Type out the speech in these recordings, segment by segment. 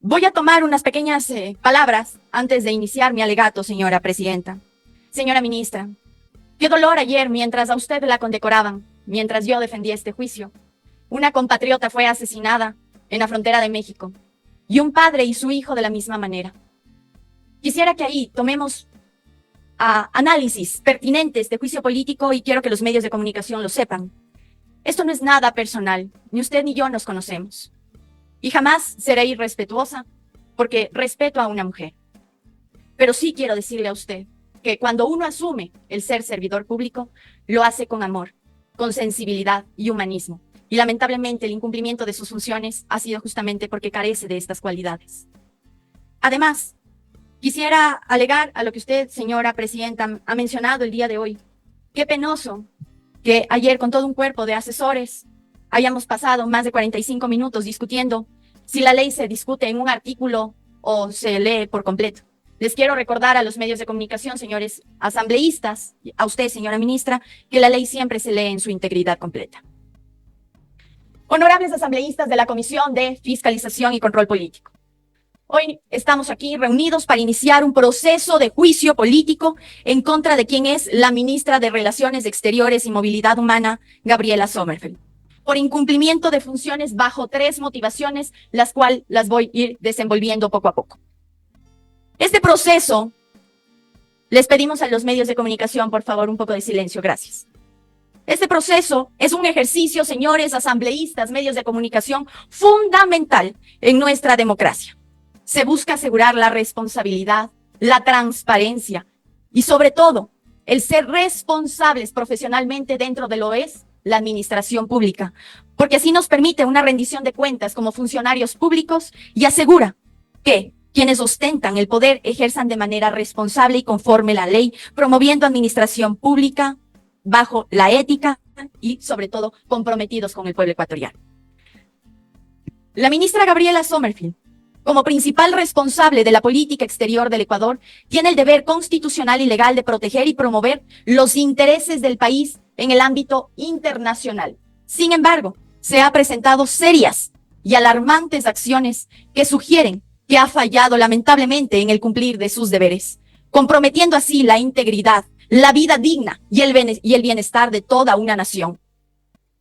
Voy a tomar unas pequeñas palabras antes de iniciar mi alegato, señora presidenta. Señora ministra, qué dolor ayer mientras a usted la condecoraban, mientras yo defendía este juicio. Una compatriota fue asesinada en la frontera de México y un padre y su hijo de la misma manera. Quisiera que ahí tomemos análisis pertinentes de juicio político y quiero que los medios de comunicación lo sepan. Esto no es nada personal, ni usted ni yo nos conocemos. Y jamás seré irrespetuosa porque respeto a una mujer. Pero sí quiero decirle a usted que cuando uno asume el ser servidor público, lo hace con amor, con sensibilidad y humanismo. Y lamentablemente el incumplimiento de sus funciones ha sido justamente porque carece de estas cualidades. Además, quisiera alegar a lo que usted, señora presidenta, ha mencionado el día de hoy. Qué penoso que ayer con todo un cuerpo de asesores hayamos pasado más de 45 minutos discutiendo si la ley se discute en un artículo o se lee por completo. Les quiero recordar a los medios de comunicación, señores asambleístas, a usted, señora ministra, que la ley siempre se lee en su integridad completa. Honorables asambleístas de la Comisión de Fiscalización y Control Político. Hoy estamos aquí reunidos para iniciar un proceso de juicio político en contra de quien es la ministra de Relaciones Exteriores y Movilidad Humana, Gabriela Sommerfeld, por incumplimiento de funciones bajo 3 motivaciones, las cuales las voy a ir desenvolviendo poco a poco. Este proceso, les pedimos a los medios de comunicación, por favor, un poco de silencio, gracias. Este proceso es un ejercicio, señores asambleístas, medios de comunicación, fundamental en nuestra democracia. Se busca asegurar la responsabilidad, la transparencia y sobre todo el ser responsables profesionalmente dentro de lo es la administración pública, porque así nos permite una rendición de cuentas como funcionarios públicos y asegura que quienes ostentan el poder ejerzan de manera responsable y conforme la ley, promoviendo administración pública bajo la ética y sobre todo comprometidos con el pueblo ecuatoriano. La ministra Gabriela Sommerfeld, como principal responsable de la política exterior del Ecuador, tiene el deber constitucional y legal de proteger y promover los intereses del país en el ámbito internacional. Sin embargo, se han presentado serias y alarmantes acciones que sugieren que ha fallado lamentablemente en el cumplir de sus deberes, comprometiendo así la integridad, la vida digna y el bienestar de toda una nación.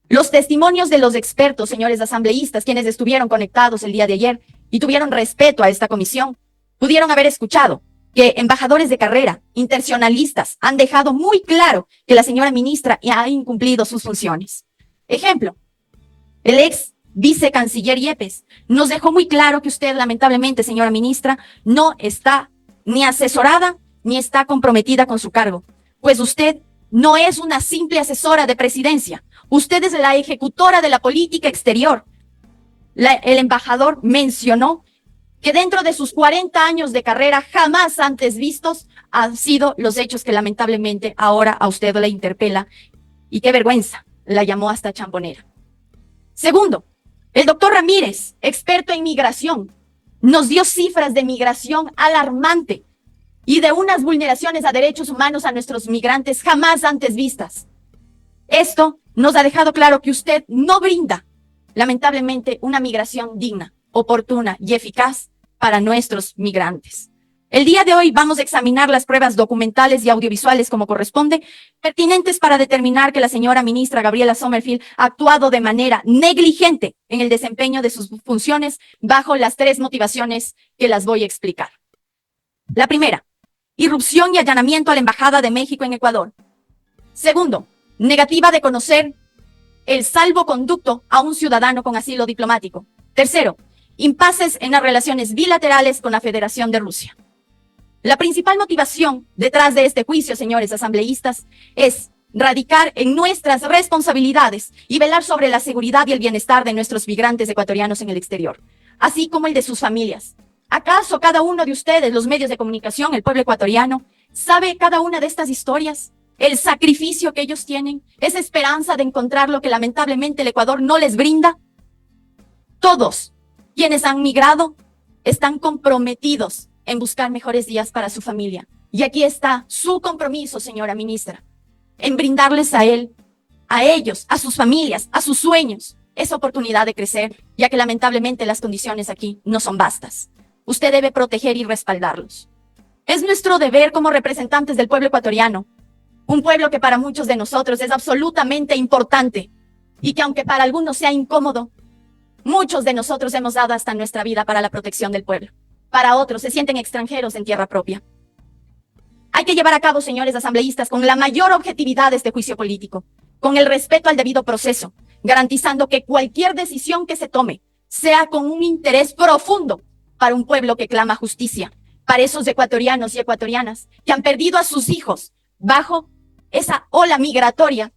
Los testimonios de los expertos, señores asambleístas, quienes estuvieron conectados el día de ayer y tuvieron respeto a esta comisión, pudieron haber escuchado que embajadores de carrera, internacionalistas, han dejado muy claro que la señora ministra ha incumplido sus funciones. Ejemplo, el ex vicecanciller Yepes nos dejó muy claro que usted, lamentablemente, señora ministra, no está ni asesorada ni está comprometida con su cargo, pues usted no es una simple asesora de presidencia, usted es la ejecutora de la política exterior. El embajador mencionó que dentro de sus 40 años de carrera jamás antes vistos han sido los hechos que lamentablemente ahora a usted la interpela y qué vergüenza, la llamó hasta chambonera. Segundo, el doctor Ramírez, experto en migración, nos dio cifras de migración alarmante y de unas vulneraciones a derechos humanos a nuestros migrantes jamás antes vistas. Esto nos ha dejado claro que usted no brinda, lamentablemente, una migración digna, oportuna y eficaz para nuestros migrantes. El día de hoy vamos a examinar las pruebas documentales y audiovisuales como corresponde, pertinentes para determinar que la señora ministra Gabriela Sommerfeld ha actuado de manera negligente en el desempeño de sus funciones bajo las 3 motivaciones que las voy a explicar. La primera, irrupción y allanamiento a la Embajada de México en Ecuador. Segundo, negativa de conocer el salvoconducto a un ciudadano con asilo diplomático. Tercero, impases en las relaciones bilaterales con la Federación de Rusia. La principal motivación detrás de este juicio, señores asambleístas, es radicar en nuestras responsabilidades y velar sobre la seguridad y el bienestar de nuestros migrantes ecuatorianos en el exterior, así como el de sus familias. ¿Acaso cada uno de ustedes, los medios de comunicación, el pueblo ecuatoriano, sabe cada una de estas historias? El sacrificio que ellos tienen, esa esperanza de encontrar lo que lamentablemente el Ecuador no les brinda. Todos quienes han migrado están comprometidos en buscar mejores días para su familia. Y aquí está su compromiso, señora ministra, en brindarles a ellos, a sus familias, a sus sueños, esa oportunidad de crecer, ya que lamentablemente las condiciones aquí no son vastas. Usted debe proteger y respaldarlos. Es nuestro deber como representantes del pueblo ecuatoriano, un pueblo que para muchos de nosotros es absolutamente importante y que aunque para algunos sea incómodo, muchos de nosotros hemos dado hasta nuestra vida para la protección del pueblo. Para otros se sienten extranjeros en tierra propia. Hay que llevar a cabo, señores asambleístas, con la mayor objetividad este juicio político, con el respeto al debido proceso, garantizando que cualquier decisión que se tome sea con un interés profundo para un pueblo que clama justicia, para esos ecuatorianos y ecuatorianas que han perdido a sus hijos bajo esa ola migratoria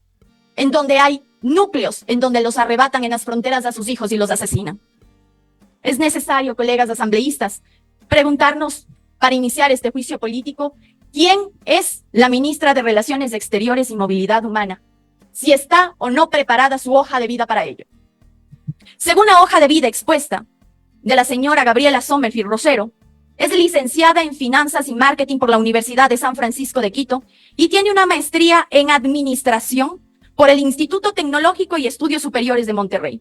en donde hay núcleos en donde los arrebatan en las fronteras a sus hijos y los asesinan. Es necesario, colegas asambleístas, preguntarnos para iniciar este juicio político, ¿quién es la ministra de Relaciones Exteriores y Movilidad Humana? Si está o no preparada su hoja de vida para ello. Según la hoja de vida expuesta de la señora Gabriela Sommerfield Rosero, es licenciada en Finanzas y Marketing por la Universidad de San Francisco de Quito y tiene una maestría en Administración por el Instituto Tecnológico y Estudios Superiores de Monterrey.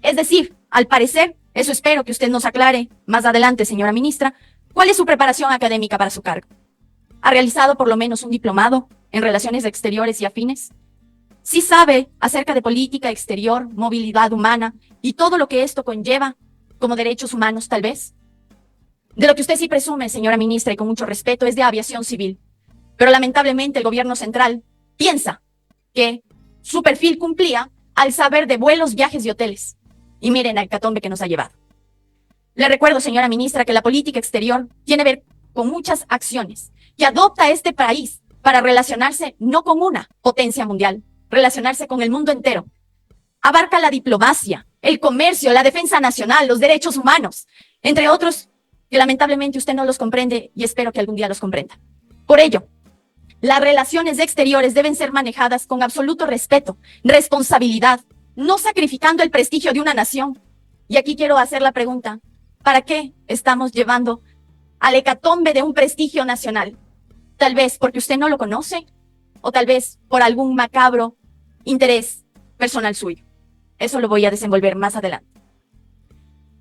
Es decir, al parecer, eso espero que usted nos aclare más adelante, señora ministra, cuál es su preparación académica para su cargo. ¿Ha realizado por lo menos un diplomado en Relaciones Exteriores y Afines? ¿Sí sabe acerca de política exterior, movilidad humana y todo lo que esto conlleva como derechos humanos, tal vez? De lo que usted sí presume, señora ministra, y con mucho respeto, es de aviación civil. Pero lamentablemente el gobierno central piensa que su perfil cumplía al saber de vuelos, viajes y hoteles. Y miren la hecatombe que nos ha llevado. Le recuerdo, señora ministra, que la política exterior tiene que ver con muchas acciones que adopta este país para relacionarse no con una potencia mundial, relacionarse con el mundo entero. Abarca la diplomacia, el comercio, la defensa nacional, los derechos humanos, entre otros que lamentablemente usted no los comprende y espero que algún día los comprenda. Por ello, las relaciones exteriores deben ser manejadas con absoluto respeto, responsabilidad, no sacrificando el prestigio de una nación. Y aquí quiero hacer la pregunta, ¿para qué estamos llevando al hecatombe de un prestigio nacional? Tal vez porque usted no lo conoce, o tal vez por algún macabro interés personal suyo. Eso lo voy a desenvolver más adelante.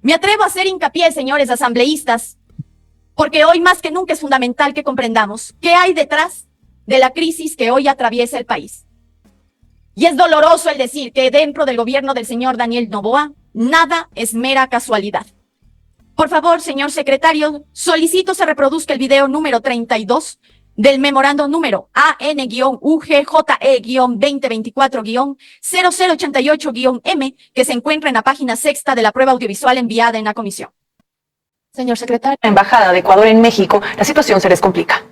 Me atrevo a hacer hincapié, señores asambleístas, porque hoy más que nunca es fundamental que comprendamos qué hay detrás de la crisis que hoy atraviesa el país. Y es doloroso el decir que dentro del gobierno del señor Daniel Noboa, nada es mera casualidad. Por favor, señor secretario, solicito se reproduzca el video número 32 del memorando número AN-UGJE-2024-0088-M que se encuentra en la página sexta de la prueba audiovisual enviada en la comisión. Señor secretario, la Embajada de Ecuador en México, la situación se les complica.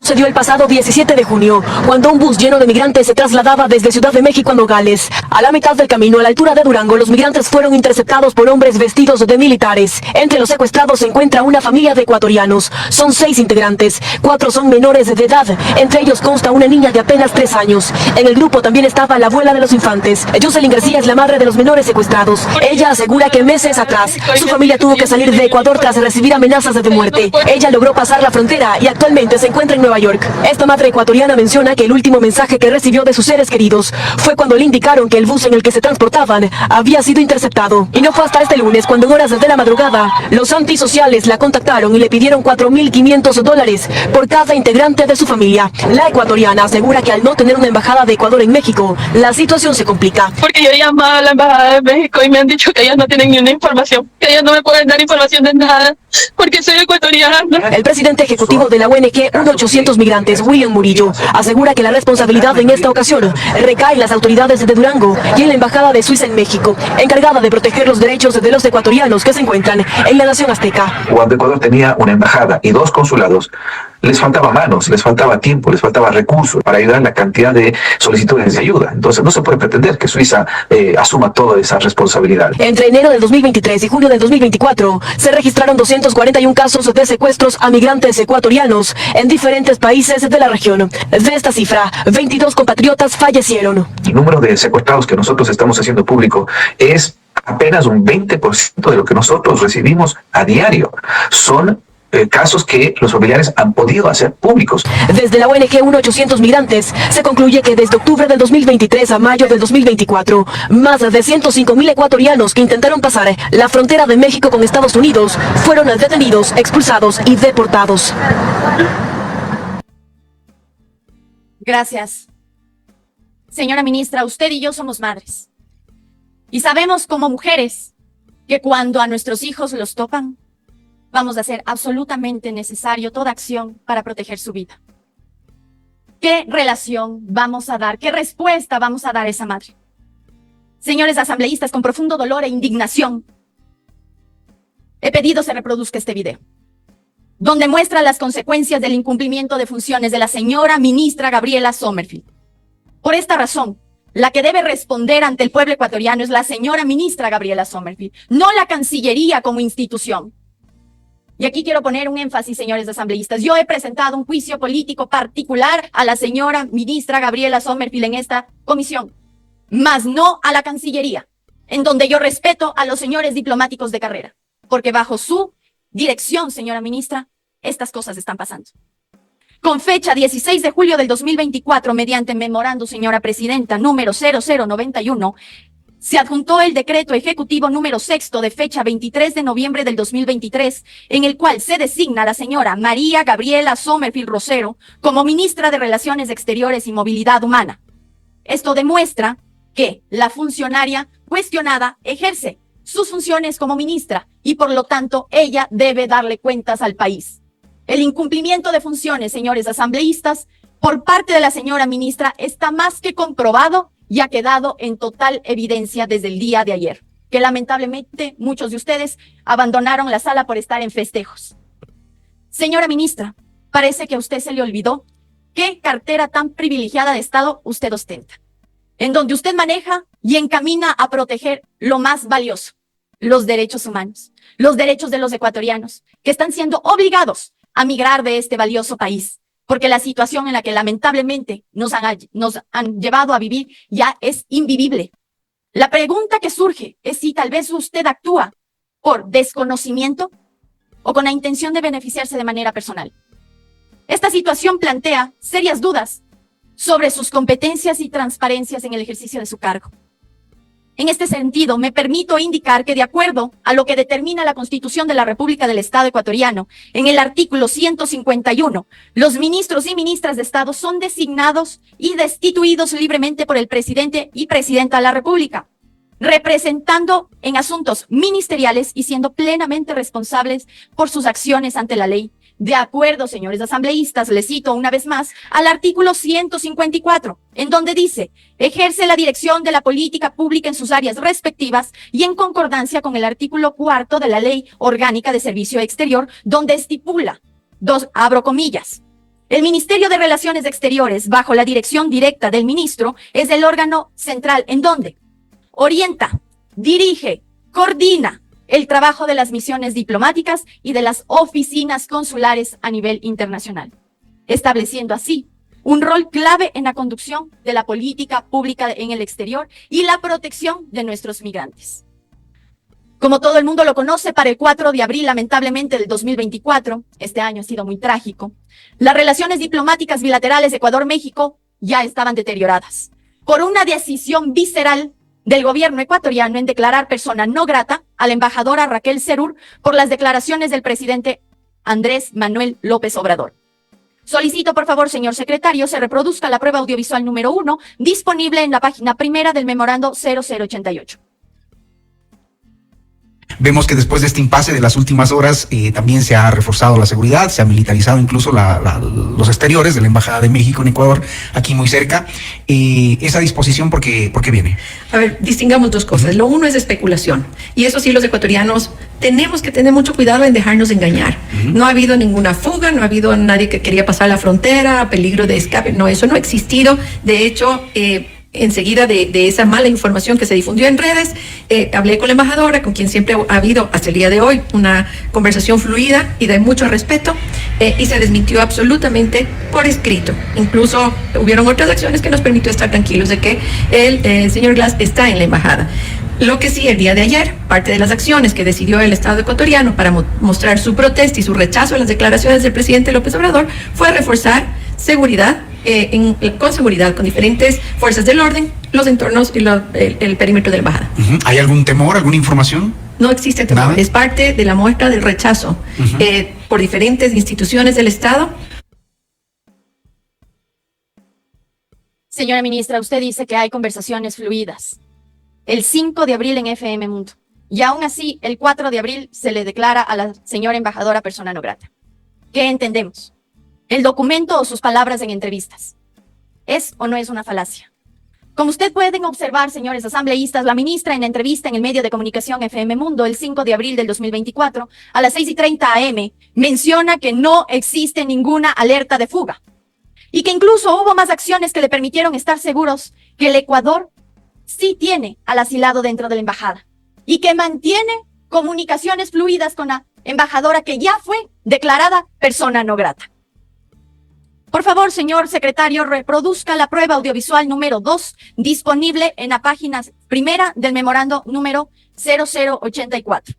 Sucedió el pasado 17 de junio, cuando un bus lleno de migrantes se trasladaba desde Ciudad de México a Nogales. A la mitad del camino, a la altura de Durango, los migrantes fueron interceptados por hombres vestidos de militares. Entre los secuestrados se encuentra una familia de ecuatorianos. Son 6 integrantes, 4 son menores de edad. Entre ellos consta una niña de apenas 3 años. En el grupo también estaba la abuela de los infantes. Jocelyn García es la madre de los menores secuestrados. Ella asegura que meses atrás, su familia tuvo que salir de Ecuador tras recibir amenazas de muerte. Ella logró pasar la frontera y actualmente se encuentra en Nueva York. Esta madre ecuatoriana menciona que el último mensaje que recibió de sus seres queridos fue cuando le indicaron que el bus en el que se transportaban había sido interceptado. Y no fue hasta este lunes cuando en horas de la madrugada los antisociales la contactaron y le pidieron $4.500 por cada integrante de su familia. La ecuatoriana asegura que al no tener una embajada de Ecuador en México, la situación se complica. Porque yo he llamado a la embajada de México y me han dicho que ellas no tienen ni una información, que ellas no me pueden dar información de nada, porque soy ecuatoriana. El presidente ejecutivo de la ONG 1-800 Migrantes, William Murillo, asegura que la responsabilidad en esta ocasión recae en las autoridades de Durango y en la embajada de Suiza en México, encargada de proteger los derechos de los ecuatorianos que se encuentran en la nación azteca. Cuando Ecuador tenía una embajada y 2 consulados, les faltaba manos, les faltaba tiempo, les faltaba recursos para ayudar en la cantidad de solicitudes de ayuda. Entonces no se puede pretender que Suiza asuma toda esa responsabilidad. Entre enero del 2023 y junio del 2024 se registraron 241 casos de secuestros a migrantes ecuatorianos en diferentes países de la región. De esta cifra, 22 compatriotas fallecieron. El número de secuestrados que nosotros estamos haciendo público es apenas un 20% de lo que nosotros recibimos a diario. Son casos que los familiares han podido hacer públicos. Desde la ONG 1-800 Migrantes se concluye que desde octubre del 2023 a mayo del 2024, más de 105.000 ecuatorianos que intentaron pasar la frontera de México con Estados Unidos fueron detenidos, expulsados y deportados. Gracias. Señora ministra, usted y yo somos madres. Y sabemos como mujeres que cuando a nuestros hijos los topan, vamos a hacer absolutamente necesario toda acción para proteger su vida. ¿Qué relación vamos a dar? ¿Qué respuesta vamos a dar a esa madre? Señores asambleístas, con profundo dolor e indignación, he pedido se reproduzca este video, donde muestra las consecuencias del incumplimiento de funciones de la señora ministra Gabriela Sommerfield. Por esta razón, la que debe responder ante el pueblo ecuatoriano es la señora ministra Gabriela Sommerfield, no la Cancillería como institución. Y aquí quiero poner un énfasis, señores asambleístas. Yo he presentado un juicio político particular a la señora ministra Gabriela Sommerfield en esta comisión, mas no a la Cancillería, en donde yo respeto a los señores diplomáticos de carrera, porque bajo su dirección, señora ministra, estas cosas están pasando. Con fecha 16 de julio del 2024, mediante memorando, señora presidenta, número 0091, se adjuntó el decreto ejecutivo número 6 de fecha 23 de noviembre del 2023, en el cual se designa a la señora María Gabriela Sommerfield Rosero como ministra de Relaciones Exteriores y Movilidad Humana. Esto demuestra que la funcionaria cuestionada ejerce sus funciones como ministra y por lo tanto ella debe darle cuentas al país. El incumplimiento de funciones, señores asambleístas, por parte de la señora ministra está más que comprobado y ha quedado en total evidencia desde el día de ayer, que lamentablemente muchos de ustedes abandonaron la sala por estar en festejos. Señora ministra, parece que a usted se le olvidó qué cartera tan privilegiada de Estado usted ostenta, en donde usted maneja y encamina a proteger lo más valioso, los derechos humanos, los derechos de los ecuatorianos, que están siendo obligados a migrar de este valioso país, porque la situación en la que lamentablemente nos han llevado a vivir ya es invivible. La pregunta que surge es si tal vez usted actúa por desconocimiento o con la intención de beneficiarse de manera personal. Esta situación plantea serias dudas sobre sus competencias y transparencias en el ejercicio de su cargo. En este sentido, me permito indicar que de acuerdo a lo que determina la Constitución de la República del Estado ecuatoriano, en el artículo 151, los ministros y ministras de Estado son designados y destituidos libremente por el presidente y presidenta de la República, representando en asuntos ministeriales y siendo plenamente responsables por sus acciones ante la ley. De acuerdo, señores asambleístas, les cito una vez más al artículo 154, en donde dice, ejerce la dirección de la política pública en sus áreas respectivas y en concordancia con el artículo 4 de la Ley Orgánica de Servicio Exterior, donde estipula, abro comillas, el Ministerio de Relaciones Exteriores, bajo la dirección directa del ministro, es el órgano central en donde orienta, dirige, coordina el trabajo de las misiones diplomáticas y de las oficinas consulares a nivel internacional, estableciendo así un rol clave en la conducción de la política pública en el exterior y la protección de nuestros migrantes. Como todo el mundo lo conoce, para el 4 de abril, lamentablemente, del 2024, este año ha sido muy trágico, las relaciones diplomáticas bilaterales Ecuador-México ya estaban deterioradas por una decisión visceral del gobierno ecuatoriano en declarar persona no grata a la embajadora Raquel Serur por las declaraciones del presidente Andrés Manuel López Obrador. Solicito, por favor, señor secretario, se reproduzca la prueba audiovisual número 1, disponible en la página primera del memorando 0088. Vemos que después de este impasse de las últimas horas también se ha reforzado la seguridad, se ha militarizado incluso los exteriores de la Embajada de México en Ecuador, aquí muy cerca. Esa disposición, ¿por qué viene? A ver, distingamos dos cosas. Lo uno es especulación. Y eso sí, los ecuatorianos tenemos que tener mucho cuidado en dejarnos engañar. No ha habido ninguna fuga, no ha habido nadie que quería pasar la frontera, peligro de escape. No, eso no ha existido. De hecho, enseguida de esa mala información que se difundió en redes, hablé con la embajadora, con quien siempre ha habido hasta el día de hoy una conversación fluida y de mucho respeto, y se desmintió absolutamente por escrito. Incluso hubieron otras acciones que nos permitió estar tranquilos de que el señor Glass está en la embajada. Lo que sí, el día de ayer, parte de las acciones que decidió el Estado ecuatoriano para mostrar su protesta y su rechazo a las declaraciones del presidente López Obrador fue reforzar seguridad, con seguridad, con diferentes fuerzas del orden, los entornos y el perímetro de la embajada. ¿Hay algún temor, alguna información? No existe temor, ¿Nada? es parte de la muestra del rechazo por diferentes instituciones del Estado. Señora ministra, usted dice que hay conversaciones fluidas. El 5 de abril en FM Mundo. Y aún así, el 4 de abril se le declara a la señora embajadora persona no grata. ¿Qué entendemos? ¿El documento o sus palabras en entrevistas? ¿Es o no es una falacia? Como ustedes pueden observar, señores asambleístas, la ministra en entrevista en el medio de comunicación FM Mundo el 5 de abril del 2024 a las 6:30 AM menciona que no existe ninguna alerta de fuga y que incluso hubo más acciones que le permitieron estar seguros que el Ecuador sí tiene al asilado dentro de la embajada y que mantiene comunicaciones fluidas con la embajadora que ya fue declarada persona no grata. Por favor, señor secretario, reproduzca la prueba audiovisual número 2 disponible en la página primera del memorando número 0084.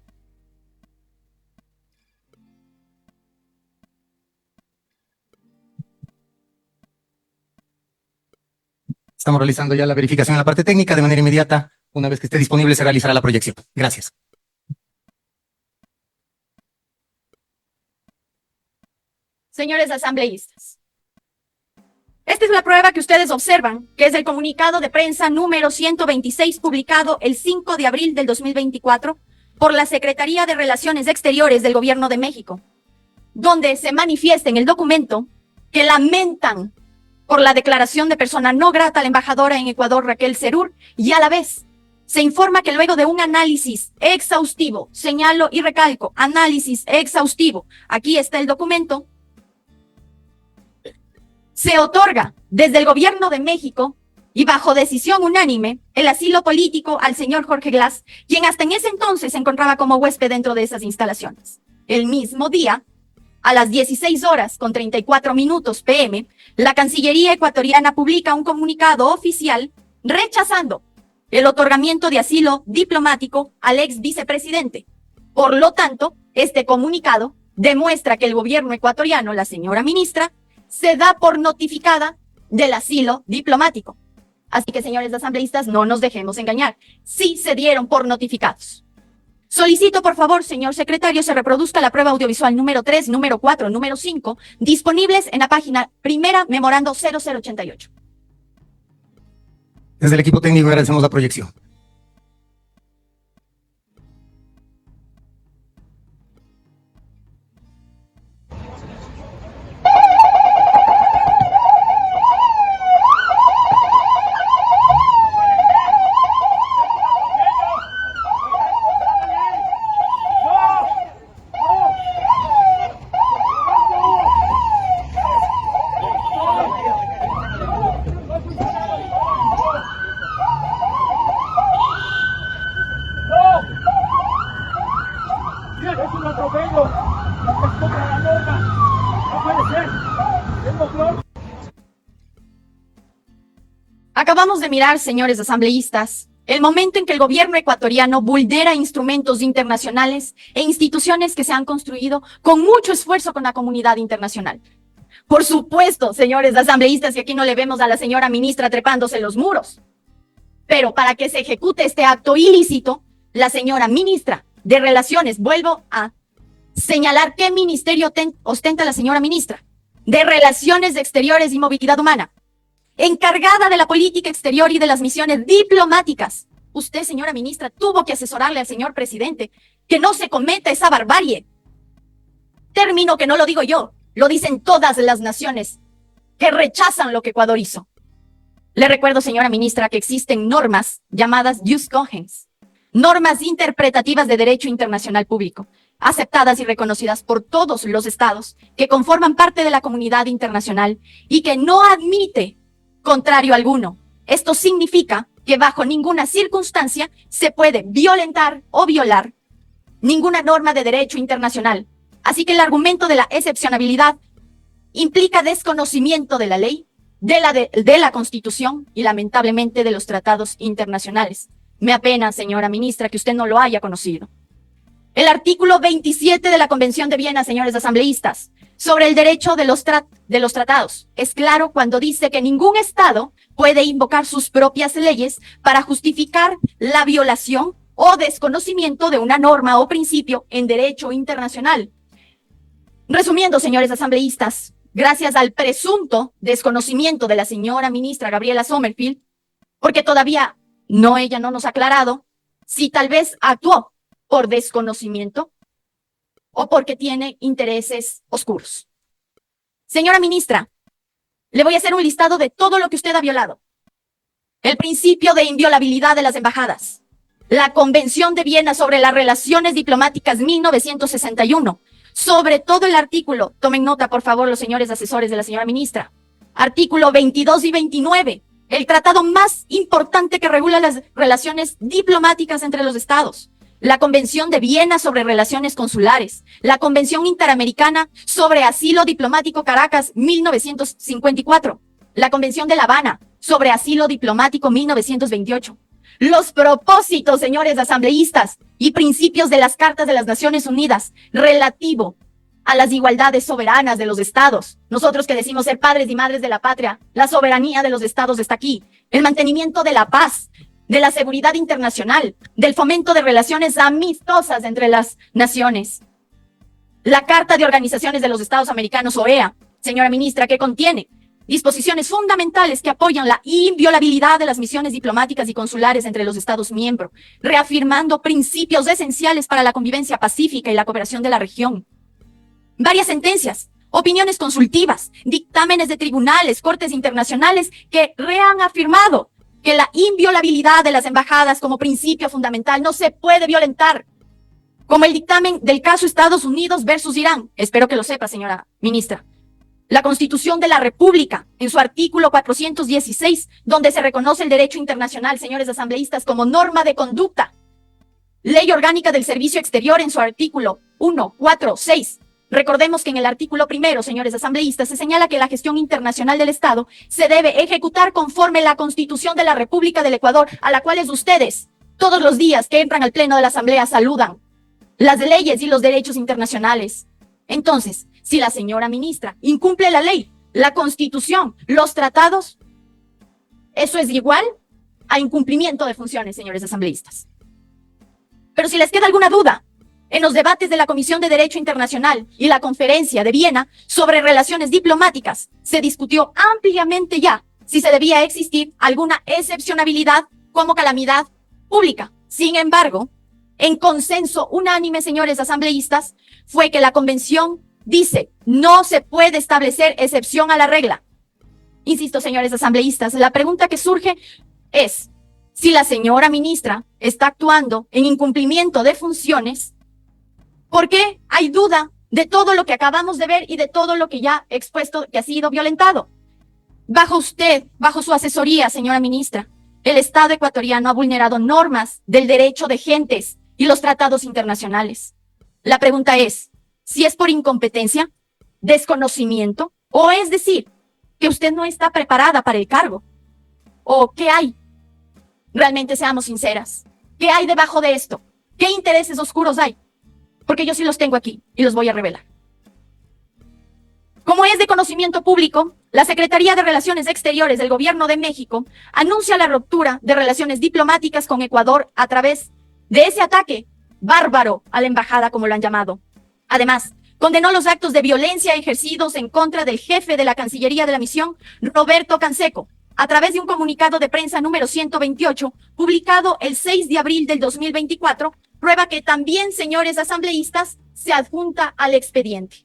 Estamos realizando ya la verificación en la parte técnica de manera inmediata. Una vez que esté disponible, se realizará la proyección. Gracias. Señores asambleístas, esta es la prueba que ustedes observan, que es el comunicado de prensa número 126 publicado el 5 de abril del 2024 por la Secretaría de Relaciones Exteriores del Gobierno de México, donde se manifiesta en el documento que lamentan por la declaración de persona no grata a la embajadora en Ecuador, Raquel Serur, y a la vez se informa que luego de un análisis exhaustivo, señalo y recalco, análisis exhaustivo, aquí está el documento, se otorga desde el Gobierno de México y bajo decisión unánime el asilo político al señor Jorge Glass, quien hasta en ese entonces se encontraba como huésped dentro de esas instalaciones. El mismo día, a las 16:34 PM, la Cancillería ecuatoriana publica un comunicado oficial rechazando el otorgamiento de asilo diplomático al ex vicepresidente. Por lo tanto, este comunicado demuestra que el gobierno ecuatoriano, la señora ministra, se da por notificada del asilo diplomático. Así que, señores asambleístas, no nos dejemos engañar. Sí se dieron por notificados. Solicito, por favor, señor secretario, se reproduzca la prueba audiovisual número 3, número 4, número 5, disponibles en la página primera memorando 0088. Desde el equipo técnico agradecemos la proyección. Acabamos de mirar, señores asambleístas, el momento en que el gobierno ecuatoriano vulnera instrumentos internacionales e instituciones que se han construido con mucho esfuerzo con la comunidad internacional. Por supuesto, señores asambleístas, que aquí no le vemos a la señora ministra trepándose los muros. Pero para que se ejecute este acto ilícito, la señora ministra de Relaciones, vuelvo a señalar qué ministerio ostenta la señora ministra, de Relaciones Exteriores y Movilidad Humana, encargada de la política exterior y de las misiones diplomáticas. Usted, señora ministra, tuvo que asesorarle al señor presidente que no se cometa esa barbarie. Término que no lo digo yo, lo dicen todas las naciones que rechazan lo que Ecuador hizo. Le recuerdo, señora ministra, que existen normas llamadas jus cogens, normas interpretativas de derecho internacional público, aceptadas y reconocidas por todos los estados que conforman parte de la comunidad internacional y que no admite contrario alguno. Esto significa que bajo ninguna circunstancia se puede violentar o violar ninguna norma de derecho internacional. Así que el argumento de la excepcionabilidad implica desconocimiento de la ley, de la Constitución y lamentablemente de los tratados internacionales. Me apena, señora ministra, que usted no lo haya conocido. El artículo 27 de la Convención de Viena, señores asambleístas, sobre el derecho de los tratados, es claro cuando dice que ningún Estado puede invocar sus propias leyes para justificar la violación o desconocimiento de una norma o principio en derecho internacional. Resumiendo, señores asambleístas, gracias al presunto desconocimiento de la señora ministra Gabriela Sommerfield, porque todavía ella no nos ha aclarado si tal vez actuó por desconocimiento o porque tiene intereses oscuros. Señora ministra, le voy a hacer un listado de todo lo que usted ha violado. El principio de inviolabilidad de las embajadas, la Convención de Viena sobre las Relaciones Diplomáticas 1961, sobre todo el artículo, tomen nota por favor los señores asesores de la señora ministra, artículo 22 y 29, el tratado más importante que regula las relaciones diplomáticas entre los estados, la Convención de Viena sobre Relaciones Consulares, la Convención Interamericana sobre Asilo Diplomático Caracas 1954, la Convención de La Habana sobre Asilo Diplomático 1928, los propósitos, señores asambleístas, y principios de las Cartas de las Naciones Unidas relativo a las igualdades soberanas de los estados. Nosotros que decimos ser padres y madres de la patria, la soberanía de los estados está aquí. El mantenimiento de la paz, de la seguridad internacional, del fomento de relaciones amistosas entre las naciones. La Carta de Organizaciones de los Estados Americanos, OEA, señora ministra, que contiene disposiciones fundamentales que apoyan la inviolabilidad de las misiones diplomáticas y consulares entre los Estados miembros, reafirmando principios esenciales para la convivencia pacífica y la cooperación de la región. Varias sentencias, opiniones consultivas, dictámenes de tribunales, cortes internacionales que han afirmado que la inviolabilidad de las embajadas como principio fundamental no se puede violentar, como el dictamen del caso Estados Unidos versus Irán. Espero que lo sepa, señora ministra. La Constitución de la República, en su artículo 416, donde se reconoce el derecho internacional, señores asambleístas, como norma de conducta. Ley Orgánica del Servicio Exterior, en su artículo 146. Recordemos que en el artículo primero, señores asambleístas, se señala que la gestión internacional del Estado se debe ejecutar conforme la Constitución de la República del Ecuador, a la cual ustedes, todos los días que entran al Pleno de la Asamblea, saludan las leyes y los derechos internacionales. Entonces, si la señora ministra incumple la ley, la Constitución, los tratados, eso es igual a incumplimiento de funciones, señores asambleístas. Pero si les queda alguna duda, en los debates de la Comisión de Derecho Internacional y la Conferencia de Viena sobre Relaciones Diplomáticas, se discutió ampliamente ya si se debía existir alguna excepcionalidad como calamidad pública. Sin embargo, en consenso unánime, señores asambleístas, fue que la Convención dice, no se puede establecer excepción a la regla. Insisto, señores asambleístas, la pregunta que surge es, si la señora ministra está actuando en incumplimiento de funciones, ¿por qué hay duda de todo lo que acabamos de ver y de todo lo que ya he expuesto que ha sido violentado? Bajo usted, bajo su asesoría, señora ministra, el Estado ecuatoriano ha vulnerado normas del derecho de gentes y los tratados internacionales. La pregunta es, si es por incompetencia, desconocimiento, o es decir, que usted no está preparada para el cargo. ¿O qué hay? Realmente seamos sinceras. ¿Qué hay debajo de esto? ¿Qué intereses oscuros hay? Porque yo sí los tengo aquí y los voy a revelar. Como es de conocimiento público, la Secretaría de Relaciones Exteriores del Gobierno de México anuncia la ruptura de relaciones diplomáticas con Ecuador a través de ese ataque bárbaro a la embajada, como lo han llamado. Además, condenó los actos de violencia ejercidos en contra del jefe de la Cancillería de la misión, Roberto Canseco, a través de un comunicado de prensa número 128, publicado el 6 de abril del 2024, prueba que también, señores asambleístas, se adjunta al expediente.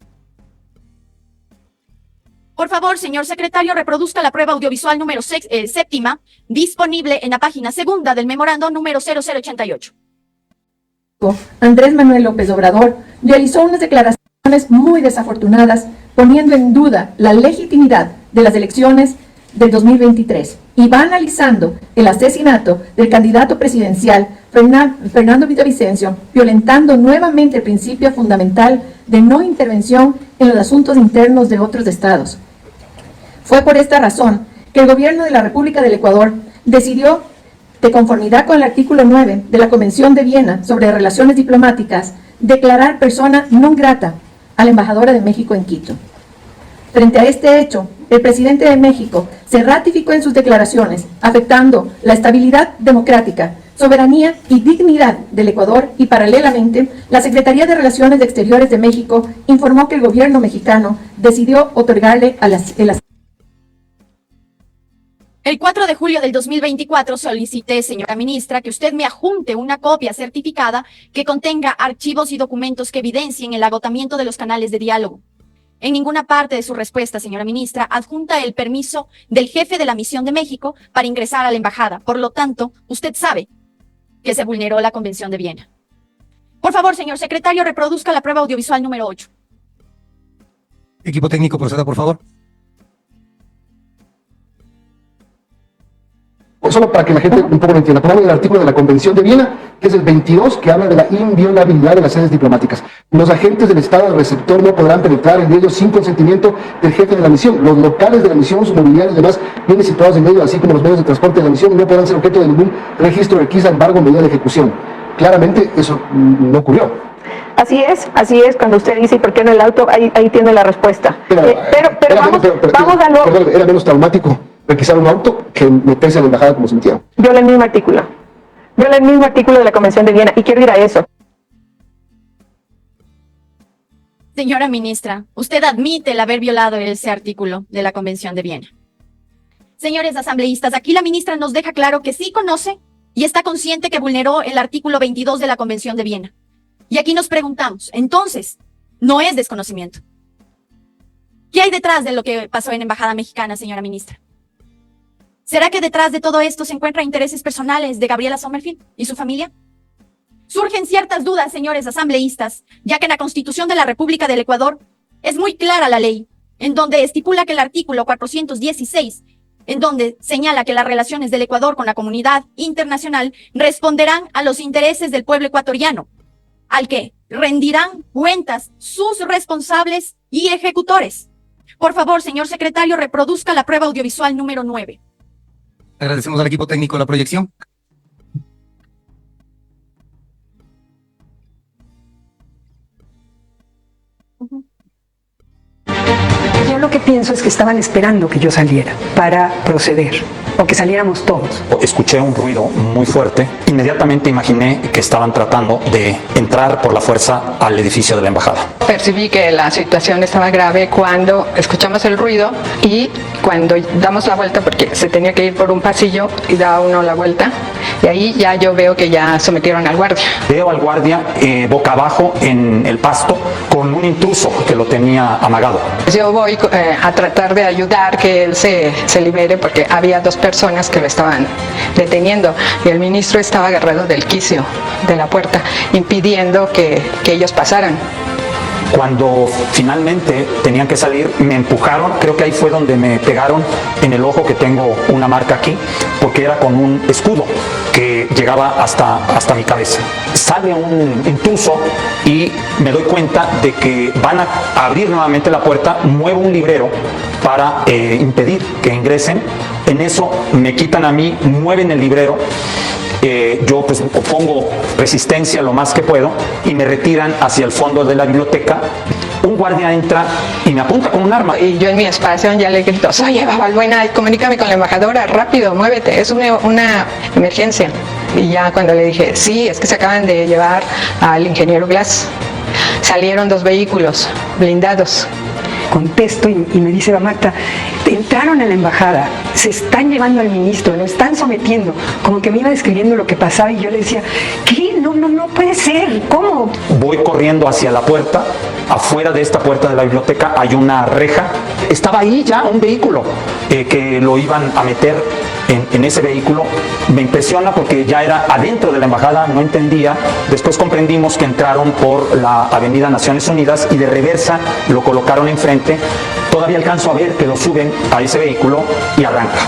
Por favor, señor secretario, reproduzca la prueba audiovisual número séptima, disponible en la página segunda del memorando número 0088. Andrés Manuel López Obrador realizó unas declaraciones muy desafortunadas, poniendo en duda la legitimidad de las elecciones del 2023 y va analizando el asesinato del candidato presidencial Fernando Villavicencio, violentando nuevamente el principio fundamental de no intervención en los asuntos internos de otros estados. Fue por esta razón que el gobierno de la República del Ecuador decidió de conformidad con el artículo 9 de la Convención de Viena sobre Relaciones Diplomáticas, declarar persona non grata a la embajadora de México en Quito. Frente a este hecho, el presidente de México se ratificó en sus declaraciones, afectando la estabilidad democrática, soberanía y dignidad del Ecuador, y paralelamente, la Secretaría de Relaciones Exteriores de México informó que el gobierno mexicano decidió otorgarle El 4 de julio del 2024 solicité, señora ministra, que usted me adjunte una copia certificada que contenga archivos y documentos que evidencien el agotamiento de los canales de diálogo. En ninguna parte de su respuesta, señora ministra, adjunta el permiso del jefe de la misión de México para ingresar a la embajada. Por lo tanto, usted sabe que se vulneró la Convención de Viena. Por favor, señor secretario, reproduzca la prueba audiovisual número 8. Equipo técnico, proceda, por favor. Solo para que la gente un poco lo entienda, ponemos el artículo de la Convención de Viena, que es el 22, que habla de la inviolabilidad de las sedes diplomáticas. Los agentes del Estado receptor no podrán penetrar en ellos sin consentimiento del jefe de la misión. Los locales de la misión, sus mobiliarios y demás, bienes situados en ellos, así como los medios de transporte de la misión, no podrán ser objeto de ningún registro, requisa, embargo, medida de ejecución. Claramente eso no ocurrió. Así es, cuando usted dice, ¿y por qué no el auto? Ahí tiene la respuesta. Pero vamos a lo... Perdón, era menos traumático requisar un auto que meterse a la embajada como se metieron. Viola el mismo artículo de la Convención de Viena, y quiero ir a eso. Señora ministra, usted admite el haber violado ese artículo de la Convención de Viena. Señores asambleístas, aquí la ministra nos deja claro que sí conoce y está consciente que vulneró el artículo 22 de la Convención de Viena. Y aquí nos preguntamos, entonces, ¿no es desconocimiento? ¿Qué hay detrás de lo que pasó en la Embajada Mexicana, señora ministra? ¿Será que detrás de todo esto se encuentran intereses personales de Gabriela Sommerfield y su familia? Surgen ciertas dudas, señores asambleístas, ya que en la Constitución de la República del Ecuador es muy clara la ley, en donde estipula que el artículo 416, en donde señala que las relaciones del Ecuador con la comunidad internacional responderán a los intereses del pueblo ecuatoriano, al que rendirán cuentas sus responsables y ejecutores. Por favor, señor secretario, reproduzca la prueba audiovisual número 9. Agradecemos al equipo técnico la proyección. Yo lo que pienso es que estaban esperando que yo saliera para proceder, o que saliéramos todos. Escuché un ruido muy fuerte. Inmediatamente imaginé que estaban tratando de entrar por la fuerza al edificio de la embajada. Percibí que la situación estaba grave cuando escuchamos el ruido y cuando damos la vuelta, porque se tenía que ir por un pasillo y da uno la vuelta, y ahí ya yo veo que ya sometieron al guardia. Veo al guardia boca abajo en el pasto con un intruso que lo tenía amagado. Yo voy a tratar de ayudar que él se libere, porque había dos personas que lo estaban deteniendo y el ministro estaba agarrado del quicio de la puerta, impidiendo que ellos pasaran. Cuando finalmente tenían que salir, me empujaron. Creo que ahí fue donde me pegaron en el ojo, que tengo una marca aquí, porque era con un escudo que llegaba hasta mi cabeza. Sale un intruso y me doy cuenta de que van a abrir nuevamente la puerta. Muevo un librero para impedir que ingresen. En eso me quitan a mí, mueven el librero. Yo pues opongo resistencia lo más que puedo y me retiran hacia el fondo de la biblioteca. Un guardia entra y me apunta con un arma. Y yo en mi espacio ya le grito: oye, Balbuena, comunícame con la embajadora, rápido, muévete, es una emergencia. Y ya cuando le dije, sí, es que se acaban de llevar al ingeniero Glass. Salieron 2 vehículos blindados. Contesto y me dice: Marta, entraron a la embajada, se están llevando al ministro, lo están sometiendo. Como que me iba describiendo lo que pasaba y yo le decía: ¿qué? No puede ser, ¿cómo? Voy corriendo hacia la puerta. Afuera de esta puerta de la biblioteca hay una reja. Estaba ahí ya un vehículo que lo iban a meter en ese vehículo. Me impresiona porque ya era adentro de la embajada, no entendía. Después comprendimos que entraron por la avenida Naciones Unidas y de reversa lo colocaron enfrente. Todavía alcanzo a ver que lo suben a ese vehículo y arranca.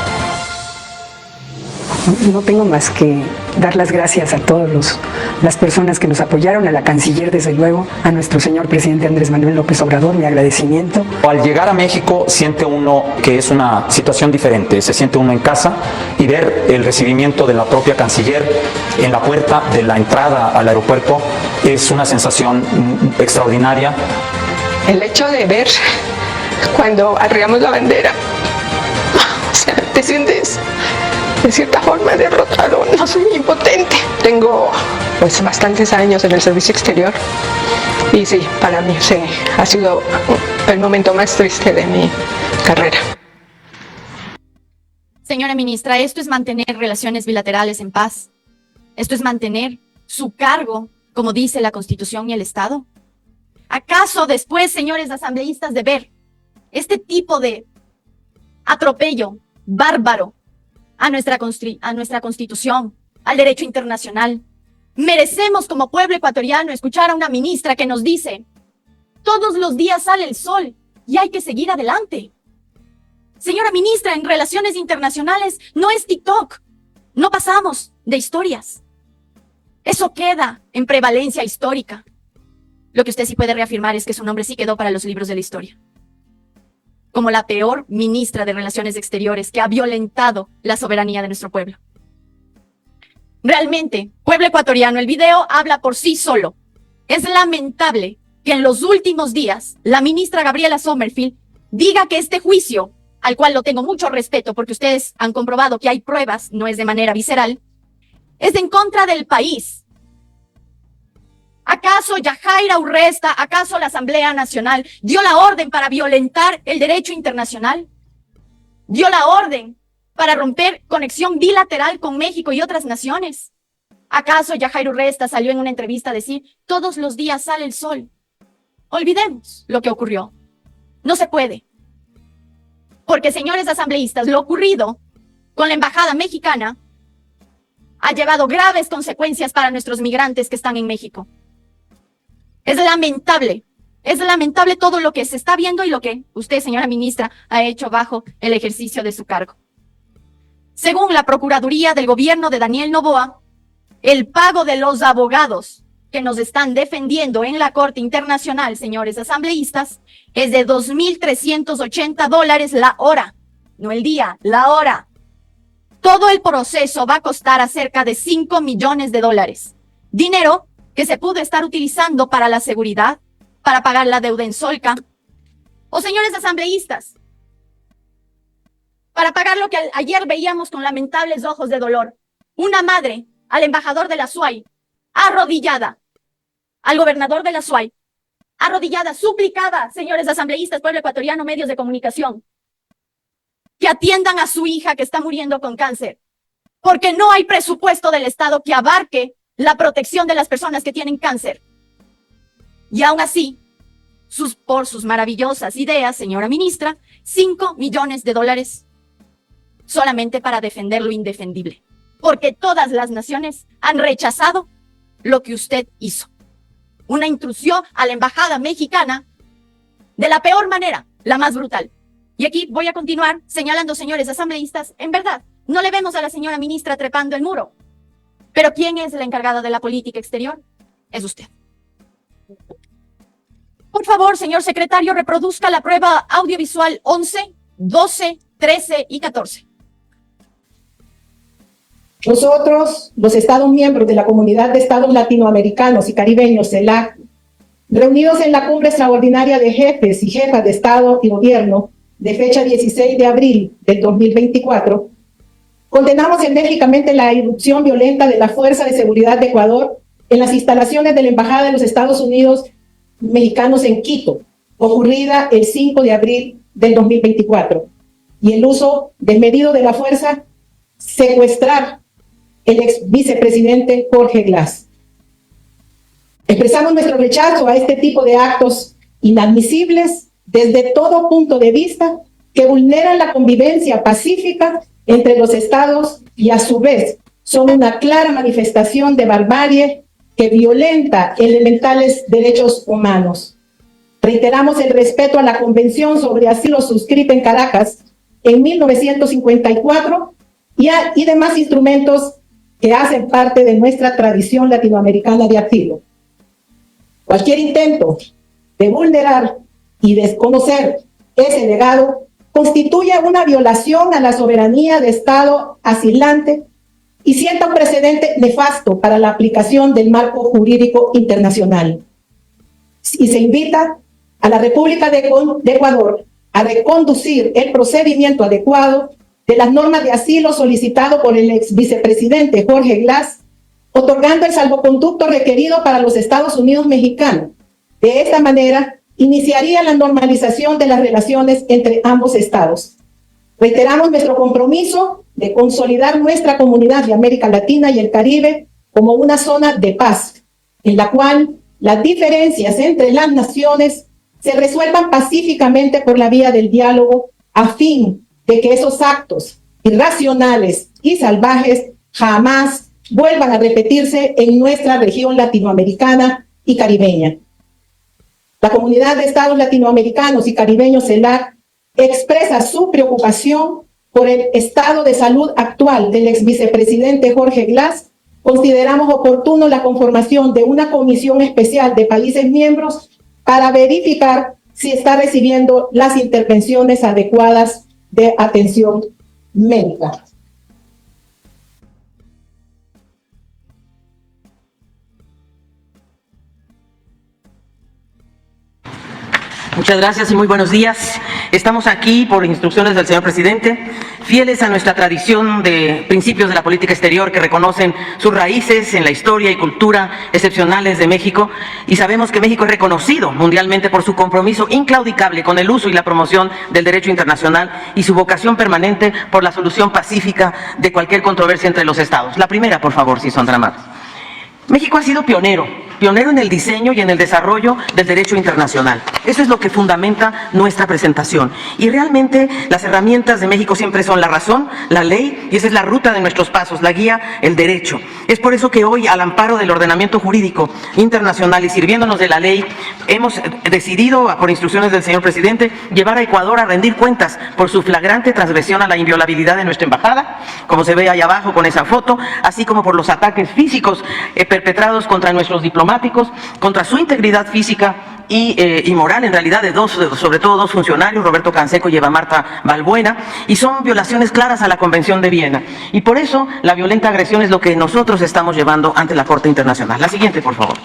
no tengo más que dar las gracias a todas las personas que nos apoyaron, a la canciller desde luego, a nuestro señor presidente Andrés Manuel López Obrador, mi agradecimiento. Al llegar a México siente uno que es una situación diferente, se siente uno en casa y ver el recibimiento de la propia canciller en la puerta de la entrada al aeropuerto es una sensación extraordinaria. El hecho de ver cuando arriamos la bandera, o sea, te sientes de cierta forma derrotado, no soy impotente. Tengo pues bastantes años en el servicio exterior y sí, para mí sí, ha sido el momento más triste de mi carrera. Señora ministra, esto es mantener relaciones bilaterales en paz. Esto es mantener su cargo, como dice la Constitución y el Estado. ¿Acaso después, señores asambleístas, de ver este tipo de atropello bárbaro a nuestra Constitución, al derecho internacional, merecemos como pueblo ecuatoriano escuchar a una ministra que nos dice: todos los días sale el sol y hay que seguir adelante? Señora ministra, en relaciones internacionales no es TikTok, no pasamos de historias. Eso queda en prevalencia histórica. Lo que usted sí puede reafirmar es que su nombre sí quedó para los libros de la historia, como la peor ministra de Relaciones Exteriores que ha violentado la soberanía de nuestro pueblo. Realmente, pueblo ecuatoriano, el video habla por sí solo. Es lamentable que en los últimos días la ministra Gabriela Sommerfield diga que este juicio, al cual lo tengo mucho respeto porque ustedes han comprobado que hay pruebas, no es de manera visceral, es en contra del país. ¿Acaso Yajaira Urresta, acaso la Asamblea Nacional dio la orden para violentar el derecho internacional? ¿Dio la orden para romper conexión bilateral con México y otras naciones? ¿Acaso Yajaira Urresta salió en una entrevista a decir: todos los días sale el sol? Olvidemos lo que ocurrió. No se puede. Porque, señores asambleístas, lo ocurrido con la embajada mexicana ha llevado graves consecuencias para nuestros migrantes que están en México. Es lamentable todo lo que se está viendo y lo que usted, señora ministra, ha hecho bajo el ejercicio de su cargo. Según la Procuraduría del Gobierno de Daniel Noboa, el pago de los abogados que nos están defendiendo en la Corte Internacional, señores asambleístas, es de $2,380 la hora, no el día, la hora. Todo el proceso va a costar a cerca de $5 millones. Dinero que se pudo estar utilizando para la seguridad, para pagar la deuda en Solca, o, señores asambleístas, para pagar lo que ayer veíamos con lamentables ojos de dolor. Una madre al embajador de la SUAY, arrodillada, al gobernador de la SUAY, arrodillada, suplicaba, señores asambleístas, pueblo ecuatoriano, medios de comunicación, que atiendan a su hija que está muriendo con cáncer, porque no hay presupuesto del Estado que abarque la protección de las personas que tienen cáncer. Y aún así, por sus maravillosas ideas, señora ministra, $5 millones solamente para defender lo indefendible, porque todas las naciones han rechazado lo que usted hizo. Una intrusión a la embajada mexicana de la peor manera, la más brutal. Y aquí voy a continuar señalando, señores asambleístas, en verdad, no le vemos a la señora ministra trepando el muro. Pero ¿quién es la encargada de la política exterior? Es usted. Por favor, señor secretario, reproduzca la prueba audiovisual 11, 12, 13 y 14. Nosotros, los Estados miembros de la Comunidad de Estados Latinoamericanos y Caribeños, CELAC, reunidos en la Cumbre Extraordinaria de Jefes y Jefas de Estado y Gobierno, de fecha 16 de abril del 2024, condenamos enérgicamente la irrupción violenta de la Fuerza de Seguridad de Ecuador en las instalaciones de la Embajada de los Estados Unidos mexicanos en Quito, ocurrida el 5 de abril del 2024, y el uso desmedido de la fuerza, secuestrar el ex vicepresidente Jorge Glass. Expresamos nuestro rechazo a este tipo de actos inadmisibles desde todo punto de vista que vulneran la convivencia pacífica entre los estados y a su vez son una clara manifestación de barbarie que violenta elementales derechos humanos. Reiteramos el respeto a la Convención sobre Asilo suscrita en Caracas en 1954 y demás instrumentos que hacen parte de nuestra tradición latinoamericana de asilo. Cualquier intento de vulnerar y desconocer ese legado constituye una violación a la soberanía de Estado asilante y sienta un precedente nefasto para la aplicación del marco jurídico internacional. Y se invita a la República de Ecuador a reconducir el procedimiento adecuado de las normas de asilo solicitado por el ex vicepresidente Jorge Glass, otorgando el salvoconducto requerido para los Estados Unidos mexicanos. De esta manera, iniciaría la normalización de las relaciones entre ambos estados. Reiteramos nuestro compromiso de consolidar nuestra comunidad de América Latina y el Caribe como una zona de paz, en la cual las diferencias entre las naciones se resuelvan pacíficamente por la vía del diálogo, a fin de que esos actos irracionales y salvajes jamás vuelvan a repetirse en nuestra región latinoamericana y caribeña. La Comunidad de Estados Latinoamericanos y Caribeños, CELAC, expresa su preocupación por el estado de salud actual del ex vicepresidente Jorge Glass. Consideramos oportuno la conformación de una comisión especial de países miembros para verificar si está recibiendo las intervenciones adecuadas de atención médica. Muchas gracias y muy buenos días. Estamos aquí por instrucciones del señor presidente, fieles a nuestra tradición de principios de la política exterior que reconocen sus raíces en la historia y cultura excepcionales de México, y sabemos que México es reconocido mundialmente por su compromiso inclaudicable con el uso y la promoción del derecho internacional y su vocación permanente por la solución pacífica de cualquier controversia entre los estados. La primera, por favor, si son tan amables. México ha sido pionero en el diseño y en el desarrollo del derecho internacional. Eso es lo que fundamenta nuestra presentación. Y realmente las herramientas de México siempre son la razón, la ley, y esa es la ruta de nuestros pasos, la guía, el derecho. Es por eso que hoy, al amparo del ordenamiento jurídico internacional y sirviéndonos de la ley, hemos decidido, por instrucciones del señor presidente, llevar a Ecuador a rendir cuentas por su flagrante transgresión a la inviolabilidad de nuestra embajada, como se ve ahí abajo con esa foto, así como por los ataques físicos perpetrados contra nuestros diplomáticos, contra su integridad física y moral, en realidad, sobre todo dos funcionarios, Roberto Canseco y Eva Marta Balbuena, y son violaciones claras a la Convención de Viena. Y por eso la violenta agresión es lo que nosotros estamos llevando ante la Corte Internacional. La siguiente, por favor.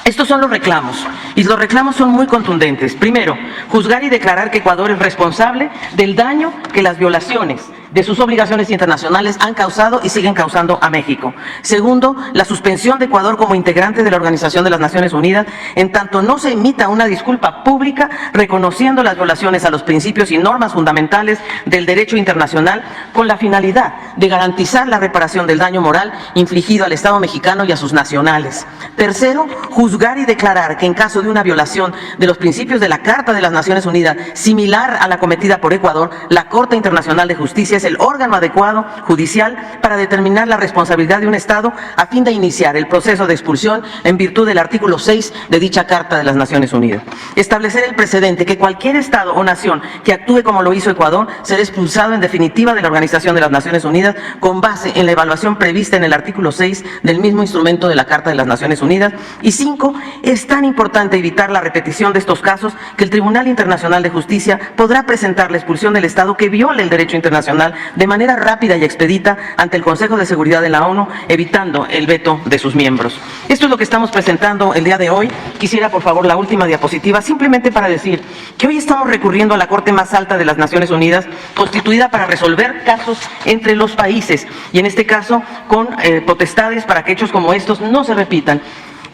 Estos son los reclamos, y los reclamos son muy contundentes. Primero, juzgar y declarar que Ecuador es responsable del daño que las violaciones de sus obligaciones internacionales han causado y siguen causando a México. Segundo, la suspensión de Ecuador como integrante de la Organización de las Naciones Unidas, en tanto no se emita una disculpa pública reconociendo las violaciones a los principios y normas fundamentales del derecho internacional, con la finalidad de garantizar la reparación del daño moral infligido al Estado mexicano y a sus nacionales. Tercero, juzgar y declarar que en caso de una violación de los principios de la Carta de las Naciones Unidas, similar a la cometida por Ecuador, la Corte Internacional de Justicia es el órgano adecuado judicial para determinar la responsabilidad de un Estado a fin de iniciar el proceso de expulsión en virtud del artículo 6 de dicha Carta de las Naciones Unidas. Establecer el precedente que cualquier Estado o nación que actúe como lo hizo Ecuador será expulsado en definitiva de la Organización de las Naciones Unidas con base en la evaluación prevista en el artículo 6 del mismo instrumento de la Carta de las Naciones Unidas. Y 5, es tan importante evitar la repetición de estos casos que el Tribunal Internacional de Justicia podrá presentar la expulsión del Estado que viole el derecho internacional de manera rápida y expedita ante el Consejo de Seguridad de la ONU, evitando el veto de sus miembros. Esto es lo que estamos presentando el día de hoy. Quisiera, por favor, la última diapositiva, simplemente para decir que hoy estamos recurriendo a la Corte más alta de las Naciones Unidas, constituida para resolver casos entre los países, y en este caso con potestades para que hechos como estos no se repitan.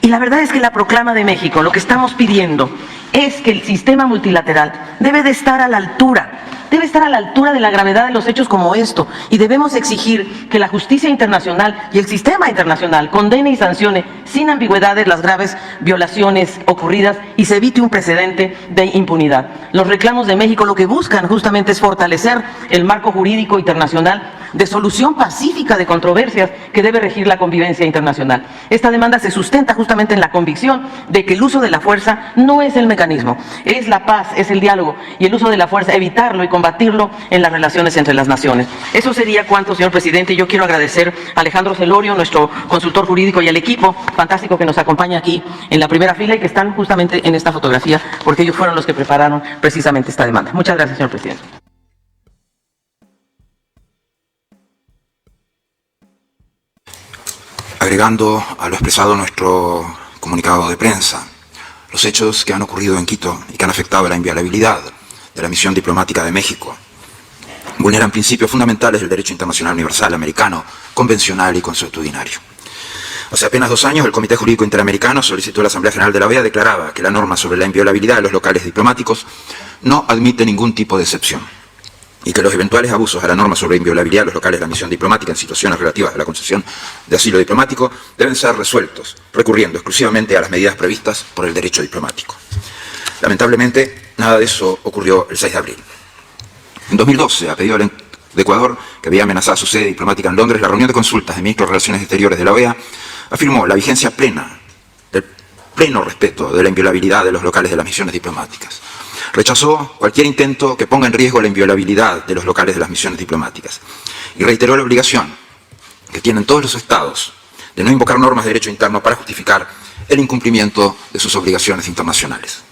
Y la verdad es que la proclama de México, lo que estamos pidiendo es que el sistema multilateral debe de estar a la altura, de la gravedad de los hechos como esto, y debemos exigir que la justicia internacional y el sistema internacional condene y sancione sin ambigüedades las graves violaciones ocurridas y se evite un precedente de impunidad. Los reclamos de México lo que buscan justamente es fortalecer el marco jurídico internacional, de solución pacífica de controversias que debe regir la convivencia internacional. Esta demanda se sustenta justamente en la convicción de que el uso de la fuerza no es el mecanismo, es la paz, es el diálogo, y el uso de la fuerza, evitarlo y combatirlo en las relaciones entre las naciones. Eso sería cuanto, señor presidente. Yo quiero agradecer a Alejandro Celorio, nuestro consultor jurídico, y al equipo fantástico que nos acompaña aquí en la primera fila y que están justamente en esta fotografía, porque ellos fueron los que prepararon precisamente esta demanda. Muchas gracias, señor presidente. Agregando a lo expresado en nuestro comunicado de prensa, los hechos que han ocurrido en Quito y que han afectado la inviolabilidad de la misión diplomática de México vulneran principios fundamentales del derecho internacional universal americano, convencional y consuetudinario. Hace apenas 2 años, el Comité Jurídico Interamericano solicitó a la Asamblea General de la OEA declaraba que la norma sobre la inviolabilidad de los locales diplomáticos no admite ningún tipo de excepción y que los eventuales abusos a la norma sobre inviolabilidad de los locales de la misión diplomática en situaciones relativas a la concesión de asilo diplomático deben ser resueltos recurriendo exclusivamente a las medidas previstas por el derecho diplomático. Lamentablemente, nada de eso ocurrió el 6 de abril. En 2012, a pedido de Ecuador, que había amenazado su sede diplomática en Londres, la reunión de consultas de ministros de Relaciones Exteriores de la OEA afirmó la vigencia plena del pleno respeto de la inviolabilidad de los locales de las misiones diplomáticas. Rechazó cualquier intento que ponga en riesgo la inviolabilidad de los locales de las misiones diplomáticas y reiteró la obligación que tienen todos los estados de no invocar normas de derecho interno para justificar el incumplimiento de sus obligaciones internacionales.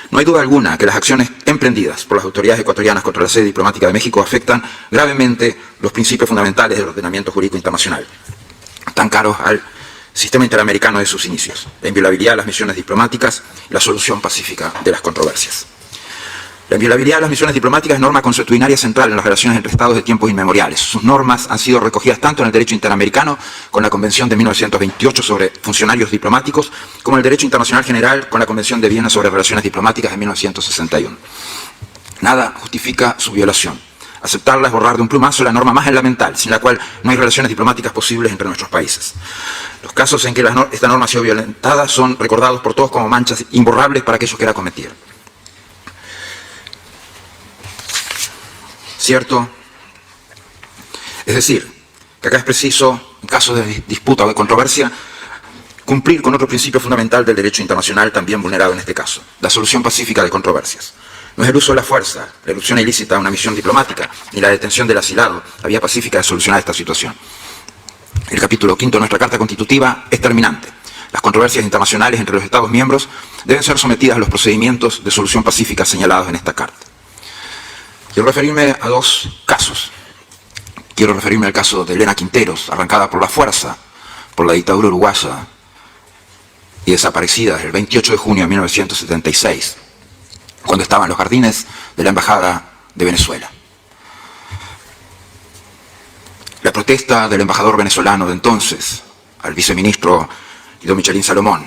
No hay duda alguna que las acciones emprendidas por las autoridades ecuatorianas contra la sede diplomática de México afectan gravemente los principios fundamentales del ordenamiento jurídico internacional, tan caros al sistema interamericano de sus inicios: la inviolabilidad de las misiones diplomáticas y la solución pacífica de las controversias. La inviolabilidad de las misiones diplomáticas es norma consuetudinaria central en las relaciones entre estados de tiempos inmemoriales. Sus normas han sido recogidas tanto en el derecho interamericano, con la Convención de 1928 sobre funcionarios diplomáticos, como en el derecho internacional general, con la Convención de Viena sobre relaciones diplomáticas de 1961. Nada justifica su violación. Aceptarla es borrar de un plumazo la norma más elemental, sin la cual no hay relaciones diplomáticas posibles entre nuestros países. Los casos en que esta norma ha sido violentada son recordados por todos como manchas imborrables para aquellos que la cometieron. ¿Cierto? Es decir, que acá es preciso, en caso de disputa o de controversia, cumplir con otro principio fundamental del derecho internacional también vulnerado en este caso: la solución pacífica de controversias. No es el uso de la fuerza, la irrupción ilícita de una misión diplomática, ni la detención del asilado la vía pacífica de solucionar esta situación. El capítulo 5 de nuestra Carta Constitutiva es terminante. Las controversias internacionales entre los Estados miembros deben ser sometidas a los procedimientos de solución pacífica señalados en esta Carta. Quiero referirme a 2 casos. Quiero referirme al caso de Elena Quinteros, arrancada por la fuerza por la dictadura uruguaya y desaparecida desde el 28 de junio de 1976, cuando estaba en los jardines de la Embajada de Venezuela. La protesta del embajador venezolano de entonces, al viceministro Guido Michelín Salomón,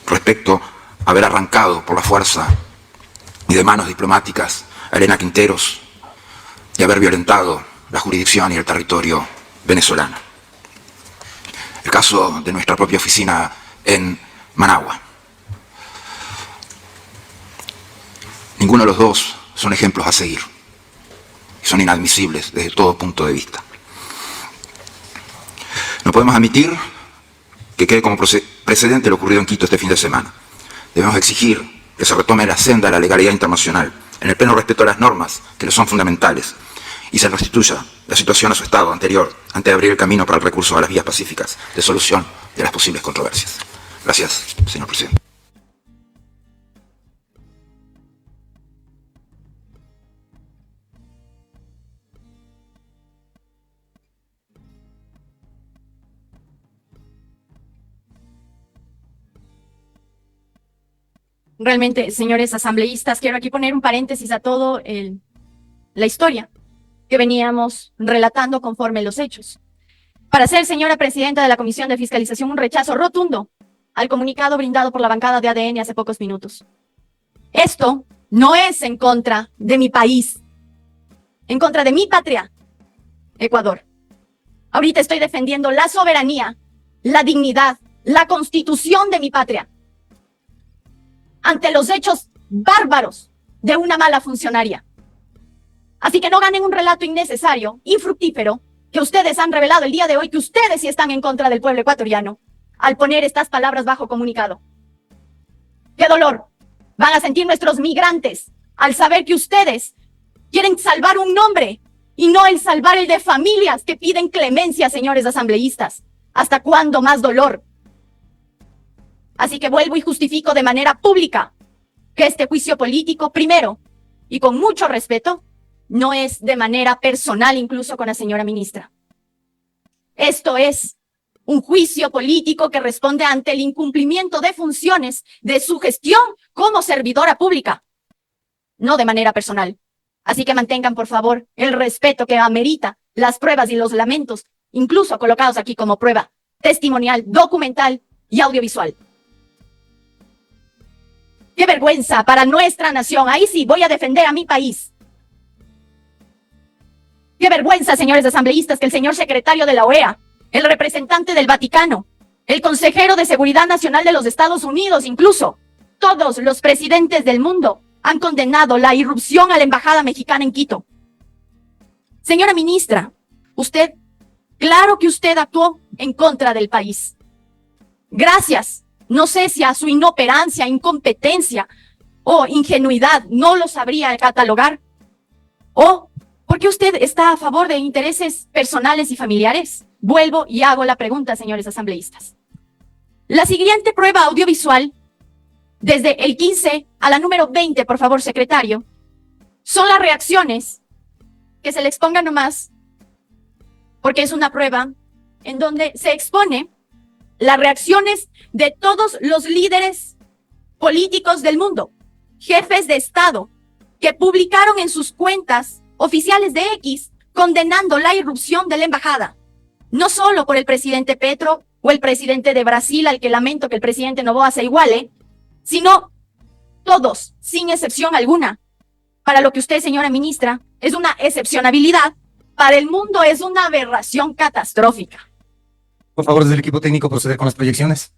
respecto a haber arrancado por la fuerza y de manos diplomáticas a Elena Quinteros y haber violentado la jurisdicción y el territorio venezolano. El caso de nuestra propia oficina en Managua. Ninguno de los dos son ejemplos a seguir y son inadmisibles desde todo punto de vista. No podemos admitir que quede como precedente lo ocurrido en Quito este fin de semana. Debemos exigir que se retome la senda de la legalidad internacional en el pleno respeto a las normas que le son fundamentales y se restituya la situación a su estado anterior antes de abrir el camino para el recurso a las vías pacíficas de solución de las posibles controversias. Gracias, señor presidente. Realmente, señores asambleístas, quiero aquí poner un paréntesis a todo la historia que veníamos relatando conforme los hechos. Para ser, señora presidenta de la Comisión de Fiscalización, un rechazo rotundo al comunicado brindado por la bancada de ADN hace pocos minutos. Esto no es en contra de mi país, en contra de mi patria, Ecuador. Ahorita estoy defendiendo la soberanía, la dignidad, la constitución de mi patria, ante los hechos bárbaros de una mala funcionaria, Así que no ganen un relato innecesario, infructífero, que ustedes han revelado el día de hoy, que ustedes sí están en contra del pueblo ecuatoriano, al poner estas palabras bajo comunicado. ¡Qué dolor van a sentir nuestros migrantes al saber que ustedes quieren salvar un nombre y no el salvar el de familias que piden clemencia, señores asambleístas! ¿Hasta cuándo más dolor? Así que vuelvo y justifico de manera pública que este juicio político, primero, y con mucho respeto, no es de manera personal incluso con la señora ministra. Esto es un juicio político que responde ante el incumplimiento de funciones de su gestión como servidora pública, no de manera personal. Así que mantengan, por favor, el respeto que amerita las pruebas y los lamentos, incluso colocados aquí como prueba testimonial, documental y audiovisual. ¡Qué vergüenza para nuestra nación! Ahí sí voy a defender a mi país. ¡Qué vergüenza, señores asambleístas, que el señor secretario de la OEA, el representante del Vaticano, el consejero de Seguridad Nacional de los Estados Unidos, incluso todos los presidentes del mundo han condenado la irrupción a la embajada mexicana en Quito? Señora ministra, usted, claro que usted actuó en contra del país. Gracias, no sé si a su inoperancia, incompetencia o ingenuidad, no lo sabría catalogar, o porque usted está a favor de intereses personales y familiares. Vuelvo y hago la pregunta, señores asambleístas. La siguiente prueba audiovisual, desde el 15 a la número 20, por favor, secretario, son las reacciones, que se le exponga nomás, porque es una prueba en donde se expone las reacciones de todos los líderes políticos del mundo, jefes de Estado, que publicaron en sus cuentas oficiales de X condenando la irrupción de la embajada. No solo por el presidente Petro o el presidente de Brasil, al que lamento que el presidente Noboa se iguale, sino todos, sin excepción alguna. Para lo que usted, señora ministra, es una excepcionabilidad, para el mundo es una aberración catastrófica. Por favor, desde el equipo técnico, proceder con las proyecciones.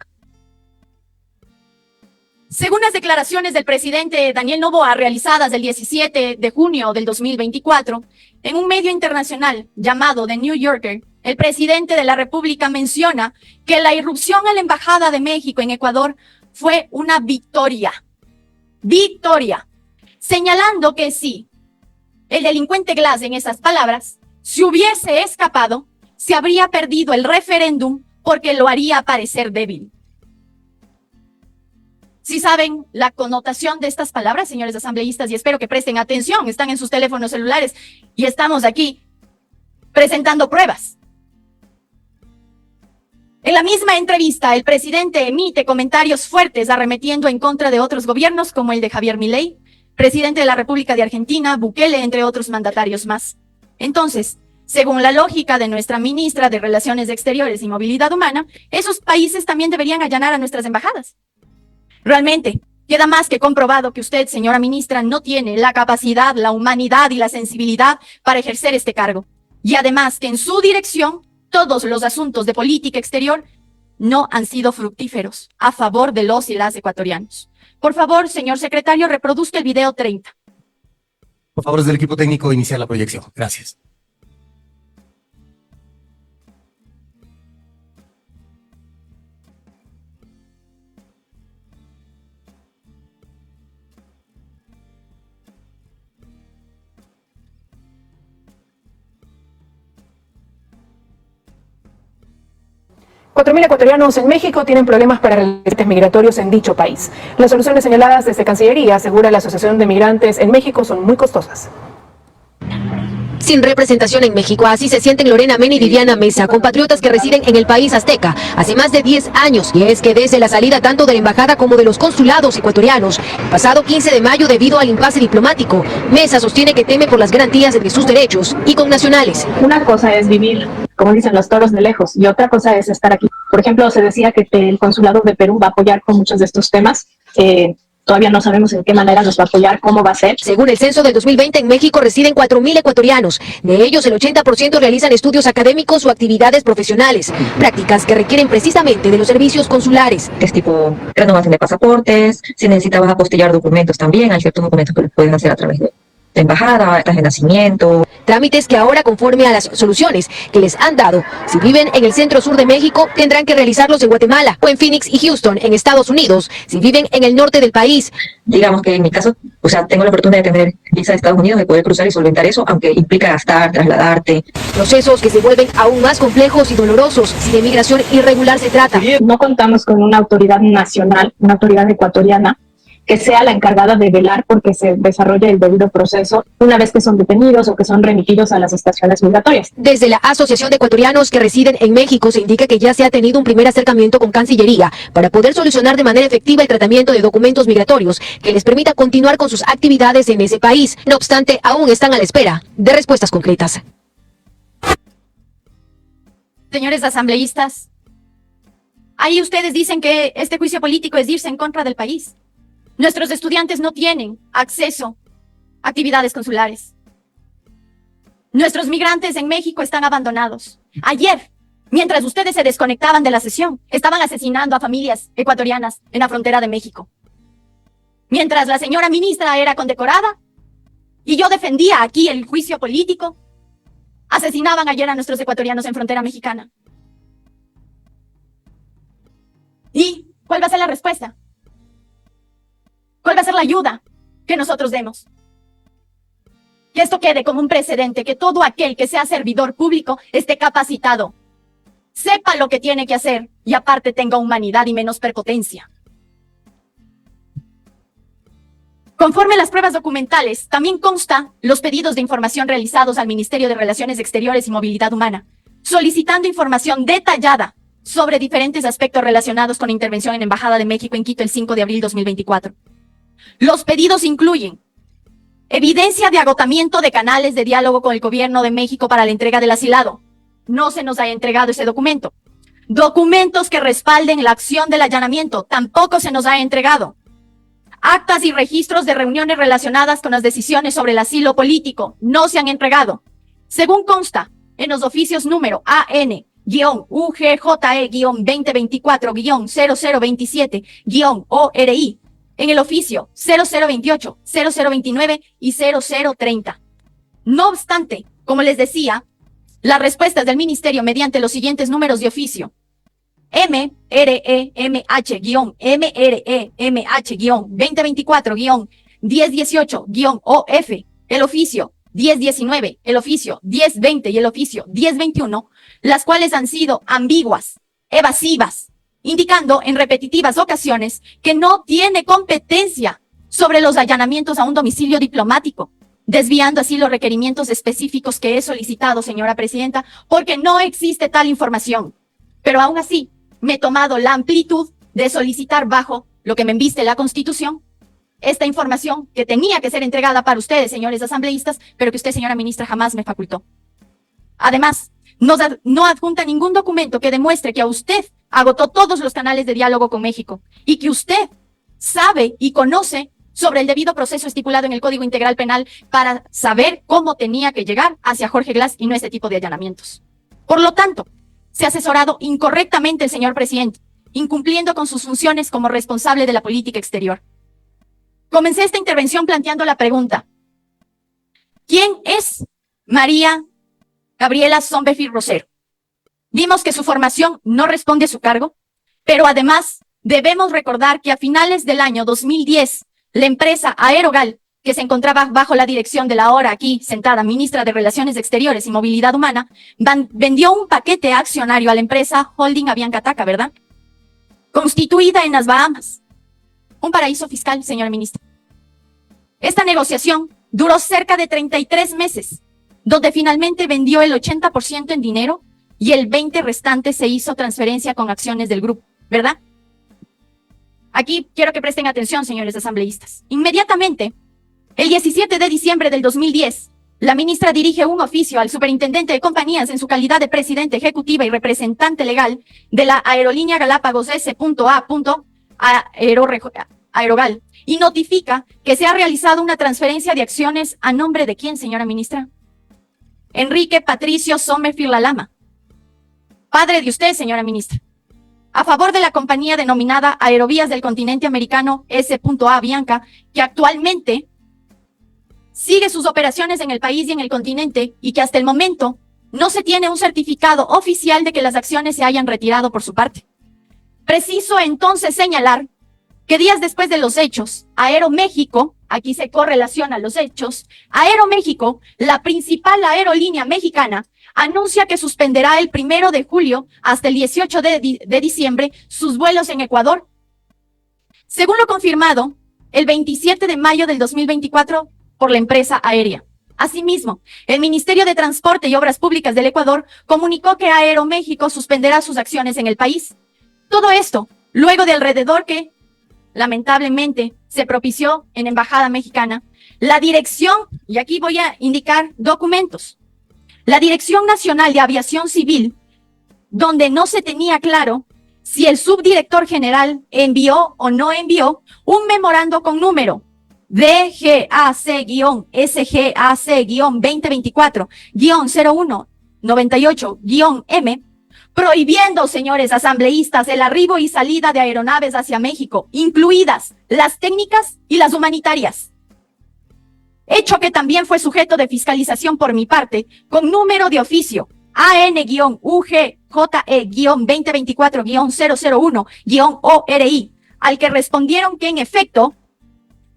Según las declaraciones del presidente Daniel Noboa realizadas el 17 de junio del 2024, en un medio internacional llamado The New Yorker, el presidente de la República menciona que la irrupción a la Embajada de México en Ecuador fue una victoria. Victoria. Señalando que si el delincuente Glass, en esas palabras, se hubiese escapado, se habría perdido el referéndum porque lo haría parecer débil. Si saben la connotación de estas palabras, señores asambleístas, y espero que presten atención, están en sus teléfonos celulares y estamos aquí presentando pruebas. En la misma entrevista, el presidente emite comentarios fuertes arremetiendo en contra de otros gobiernos como el de Javier Milei, presidente de la República de Argentina, Bukele, entre otros mandatarios más. Entonces, según la lógica de nuestra ministra de Relaciones Exteriores y Movilidad Humana, esos países también deberían allanar a nuestras embajadas. Realmente, queda más que comprobado que usted, señora ministra, no tiene la capacidad, la humanidad y la sensibilidad para ejercer este cargo. Y además que en su dirección, todos los asuntos de política exterior no han sido fructíferos a favor de los y las ecuatorianos. Por favor, señor secretario, reproduzca el video 30. Por favor, desde el equipo técnico, iniciar la proyección. Gracias. $4,000 ecuatorianos en México tienen problemas para realizar migratorios en dicho país. Las soluciones señaladas desde Cancillería, asegura la Asociación de Migrantes en México, son muy costosas. Sin representación en México, así se sienten Lorena Mena y Viviana Mesa, compatriotas que residen en el país azteca hace más de 10 años. Y es que desde la salida tanto de la embajada como de los consulados ecuatorianos, el pasado 15 de mayo debido al impasse diplomático, Mesa sostiene que teme por las garantías de sus derechos y connacionales. Una cosa es vivir, como dicen los toros, de lejos, y otra cosa es estar aquí. Por ejemplo, se decía que el consulado de Perú va a apoyar con muchos de estos temas. Todavía no sabemos en qué manera nos va a apoyar, cómo va a ser. Según el censo del 2020, en México residen 4,000 ecuatorianos. De ellos, el 80% realizan estudios académicos o actividades profesionales, prácticas que requieren precisamente de los servicios consulares. Es tipo renovación de pasaportes, si necesitabas apostillar documentos también, hay ciertos documentos que lo puedes hacer a través de embajada, actas de nacimiento. Trámites que ahora, conforme a las soluciones que les han dado, si viven en el centro sur de México, tendrán que realizarlos en Guatemala o en Phoenix y Houston, en Estados Unidos, si viven en el norte del país. Digamos que en mi caso, o sea, tengo la oportunidad de tener visa de Estados Unidos, de poder cruzar y solventar eso, aunque implica gastar, trasladarte. Procesos que se vuelven aún más complejos y dolorosos si de migración irregular se trata. No contamos con una autoridad nacional, una autoridad ecuatoriana, que sea la encargada de velar porque se desarrolle el debido proceso una vez que son detenidos o que son remitidos a las estaciones migratorias. Desde la Asociación de Ecuatorianos que residen en México se indica que ya se ha tenido un primer acercamiento con Cancillería para poder solucionar de manera efectiva el tratamiento de documentos migratorios que les permita continuar con sus actividades en ese país. No obstante, aún están a la espera de respuestas concretas. Señores asambleístas, ahí ustedes dicen que este juicio político es irse en contra del país. Nuestros estudiantes no tienen acceso a actividades consulares. Nuestros migrantes en México están abandonados. Ayer, mientras ustedes se desconectaban de la sesión, estaban asesinando a familias ecuatorianas en la frontera de México. Mientras la señora ministra era condecorada y yo defendía aquí el juicio político, asesinaban ayer a nuestros ecuatorianos en frontera mexicana. ¿Y cuál va a ser la respuesta? ¿Cuál va a ser la ayuda que nosotros demos? Que esto quede como un precedente, que todo aquel que sea servidor público esté capacitado, sepa lo que tiene que hacer y aparte tenga humanidad y menos prepotencia. Conforme a las pruebas documentales, también consta los pedidos de información realizados al Ministerio de Relaciones Exteriores y Movilidad Humana, solicitando información detallada sobre diferentes aspectos relacionados con la intervención en la Embajada de México en Quito el 5 de abril 2024. Los pedidos incluyen evidencia de agotamiento de canales de diálogo con el gobierno de México para la entrega del asilado. No se nos ha entregado ese documento. Documentos que respalden la acción del allanamiento. Tampoco se nos ha entregado. Actas y registros de reuniones relacionadas con las decisiones sobre el asilo político. No se han entregado. Según consta en los oficios número AN-UGJE-2024-0027-ORI, en el oficio 0028, 0029 y 0030. No obstante, como les decía, las respuestas del Ministerio mediante los siguientes números de oficio: MREMH-2024-1018-OF, el oficio 1019, el oficio 1020 y el oficio 1021, las cuales han sido ambiguas, evasivas, indicando en repetitivas ocasiones que no tiene competencia sobre los allanamientos a un domicilio diplomático, desviando así los requerimientos específicos que he solicitado, señora presidenta, porque no existe tal información. Pero aún así, me he tomado la amplitud de solicitar bajo lo que me embiste la Constitución esta información que tenía que ser entregada para ustedes, señores asambleístas, pero que usted, señora ministra, jamás me facultó. Además, no adjunta ningún documento que demuestre que a usted agotó todos los canales de diálogo con México y que usted sabe y conoce sobre el debido proceso estipulado en el Código Integral Penal para saber cómo tenía que llegar hacia Jorge Glass y no este tipo de allanamientos. Por lo tanto, se ha asesorado incorrectamente el señor presidente, incumpliendo con sus funciones como responsable de la política exterior. Comencé esta intervención planteando la pregunta: ¿quién es María Gabriela Zombefield Rosero? Vimos que su formación no responde a su cargo, pero además debemos recordar que a finales del año 2010, la empresa Aerogal, que se encontraba bajo la dirección de la ahora aquí sentada ministra de Relaciones Exteriores y Movilidad Humana, vendió un paquete accionario a la empresa Holding Avianca Taca, ¿verdad? Constituida en las Bahamas. Un paraíso fiscal, señora ministra. Esta negociación duró cerca de 33 meses, donde finalmente vendió el 80% en dinero y el 20% restante se hizo transferencia con acciones del grupo, ¿verdad? Aquí quiero que presten atención, señores asambleístas. Inmediatamente, el 17 de diciembre del 2010, la ministra dirige un oficio al superintendente de compañías en su calidad de presidente ejecutiva y representante legal de la aerolínea Galápagos S.A. Aerogal y notifica que se ha realizado una transferencia de acciones a nombre de ¿quién, señora ministra? Enrique Patricio Zombefield Lalama, padre de usted, señora ministra, a favor de la compañía denominada Aerovías del Continente Americano S.A. Avianca, que actualmente sigue sus operaciones en el país y en el continente y que hasta el momento no se tiene un certificado oficial de que las acciones se hayan retirado por su parte. Preciso entonces señalar que días después de los hechos, Aeroméxico, aquí se correlaciona los hechos, Aeroméxico, la principal aerolínea mexicana, anuncia que suspenderá el 1 de julio hasta el 18 de diciembre sus vuelos en Ecuador. Según lo confirmado, el 27 de mayo del 2024 por la empresa aérea. Asimismo, el Ministerio de Transporte y Obras Públicas del Ecuador comunicó que Aeroméxico suspenderá sus acciones en el país. Todo esto, luego de alrededor que, lamentablemente, se propició en Embajada Mexicana, la dirección, y aquí voy a indicar documentos, la Dirección Nacional de Aviación Civil, donde no se tenía claro si el subdirector general envió o no envió un memorando con número DGAC-SG-2024-0198-M, prohibiendo, señores asambleístas, el arribo y salida de aeronaves hacia México, incluidas las técnicas y las humanitarias. Hecho que también fue sujeto de fiscalización por mi parte, con número de oficio AN-UGJE-2024-001-ORI, al que respondieron que en efecto,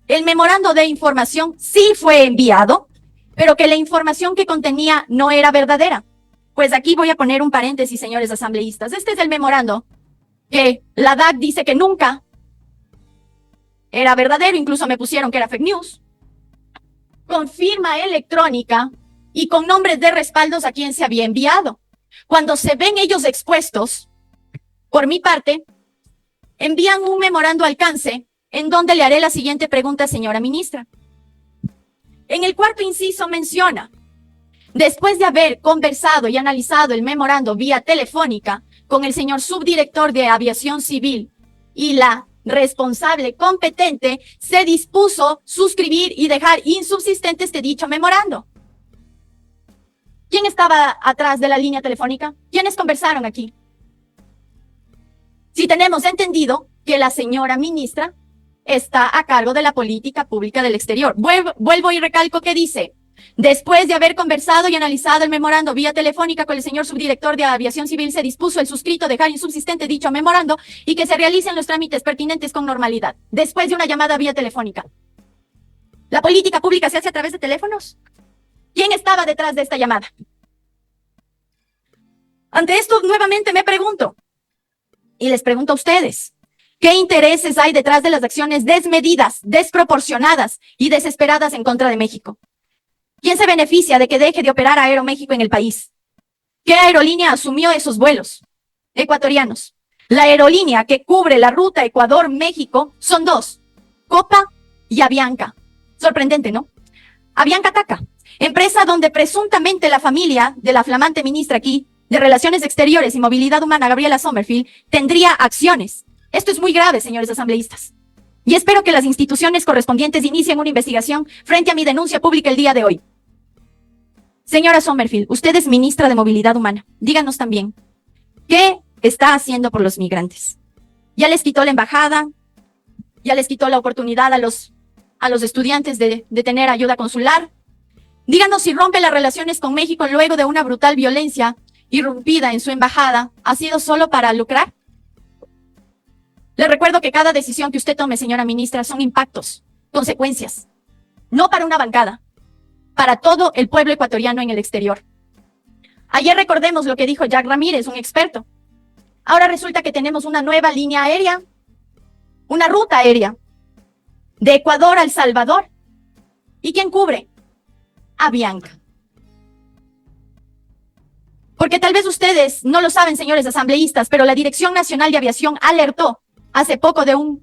el memorando de información sí fue enviado, pero que la información que contenía no era verdadera. Pues aquí voy a poner un paréntesis, señores asambleístas. Este es el memorando que la DAC dice que nunca era verdadero, incluso me pusieron que era fake news. Con firma electrónica y con nombres de respaldos a quien se había enviado. Cuando se ven ellos expuestos, por mi parte, envían un memorando alcance en donde le haré la siguiente pregunta, señora ministra. En el cuarto inciso menciona: después de haber conversado y analizado el memorando vía telefónica con el señor subdirector de Aviación Civil y la responsable competente, se dispuso suscribir y dejar insubsistente este dicho memorando. ¿Quién estaba atrás de la línea telefónica? ¿Quiénes conversaron aquí? Si tenemos entendido que la señora ministra está a cargo de la política pública del exterior. Vuelvo y recalco que dice: después de haber conversado y analizado el memorando vía telefónica con el señor subdirector de Aviación Civil, se dispuso el suscrito dejar insubsistente dicho memorando y que se realicen los trámites pertinentes con normalidad. Después de una llamada vía telefónica. ¿La política pública se hace a través de teléfonos? ¿Quién estaba detrás de esta llamada? Ante esto, nuevamente me pregunto, y les pregunto a ustedes, ¿qué intereses hay detrás de las acciones desmedidas, desproporcionadas y desesperadas en contra de México? ¿Quién se beneficia de que deje de operar Aeroméxico en el país? ¿Qué aerolínea asumió esos vuelos? Ecuatorianos. La aerolínea que cubre la ruta Ecuador-México son dos: Copa y Avianca. Sorprendente, ¿no? Avianca Taca, empresa donde presuntamente la familia de la flamante ministra aquí, de Relaciones Exteriores y Movilidad Humana, Gabriela Sommerfield, tendría acciones. Esto es muy grave, señores asambleístas. Y espero que las instituciones correspondientes inicien una investigación frente a mi denuncia pública el día de hoy. Señora Sommerfield, usted es ministra de Movilidad Humana. Díganos también, ¿qué está haciendo por los migrantes? Ya les quitó la embajada, ya les quitó la oportunidad a los estudiantes de tener ayuda consular. Díganos si rompe las relaciones con México luego de una brutal violencia irrumpida en su embajada, ¿ha sido solo para lucrar? Le recuerdo que cada decisión que usted tome, señora ministra, son impactos, consecuencias. No para una bancada, para todo el pueblo ecuatoriano en el exterior. Ayer recordemos lo que dijo Jack Ramírez, un experto. Ahora resulta que tenemos una nueva línea aérea, una ruta aérea, de Ecuador a El Salvador. ¿Y quién cubre? Avianca. Porque tal vez ustedes no lo saben, señores asambleístas, pero la Dirección Nacional de Aviación alertó hace poco de un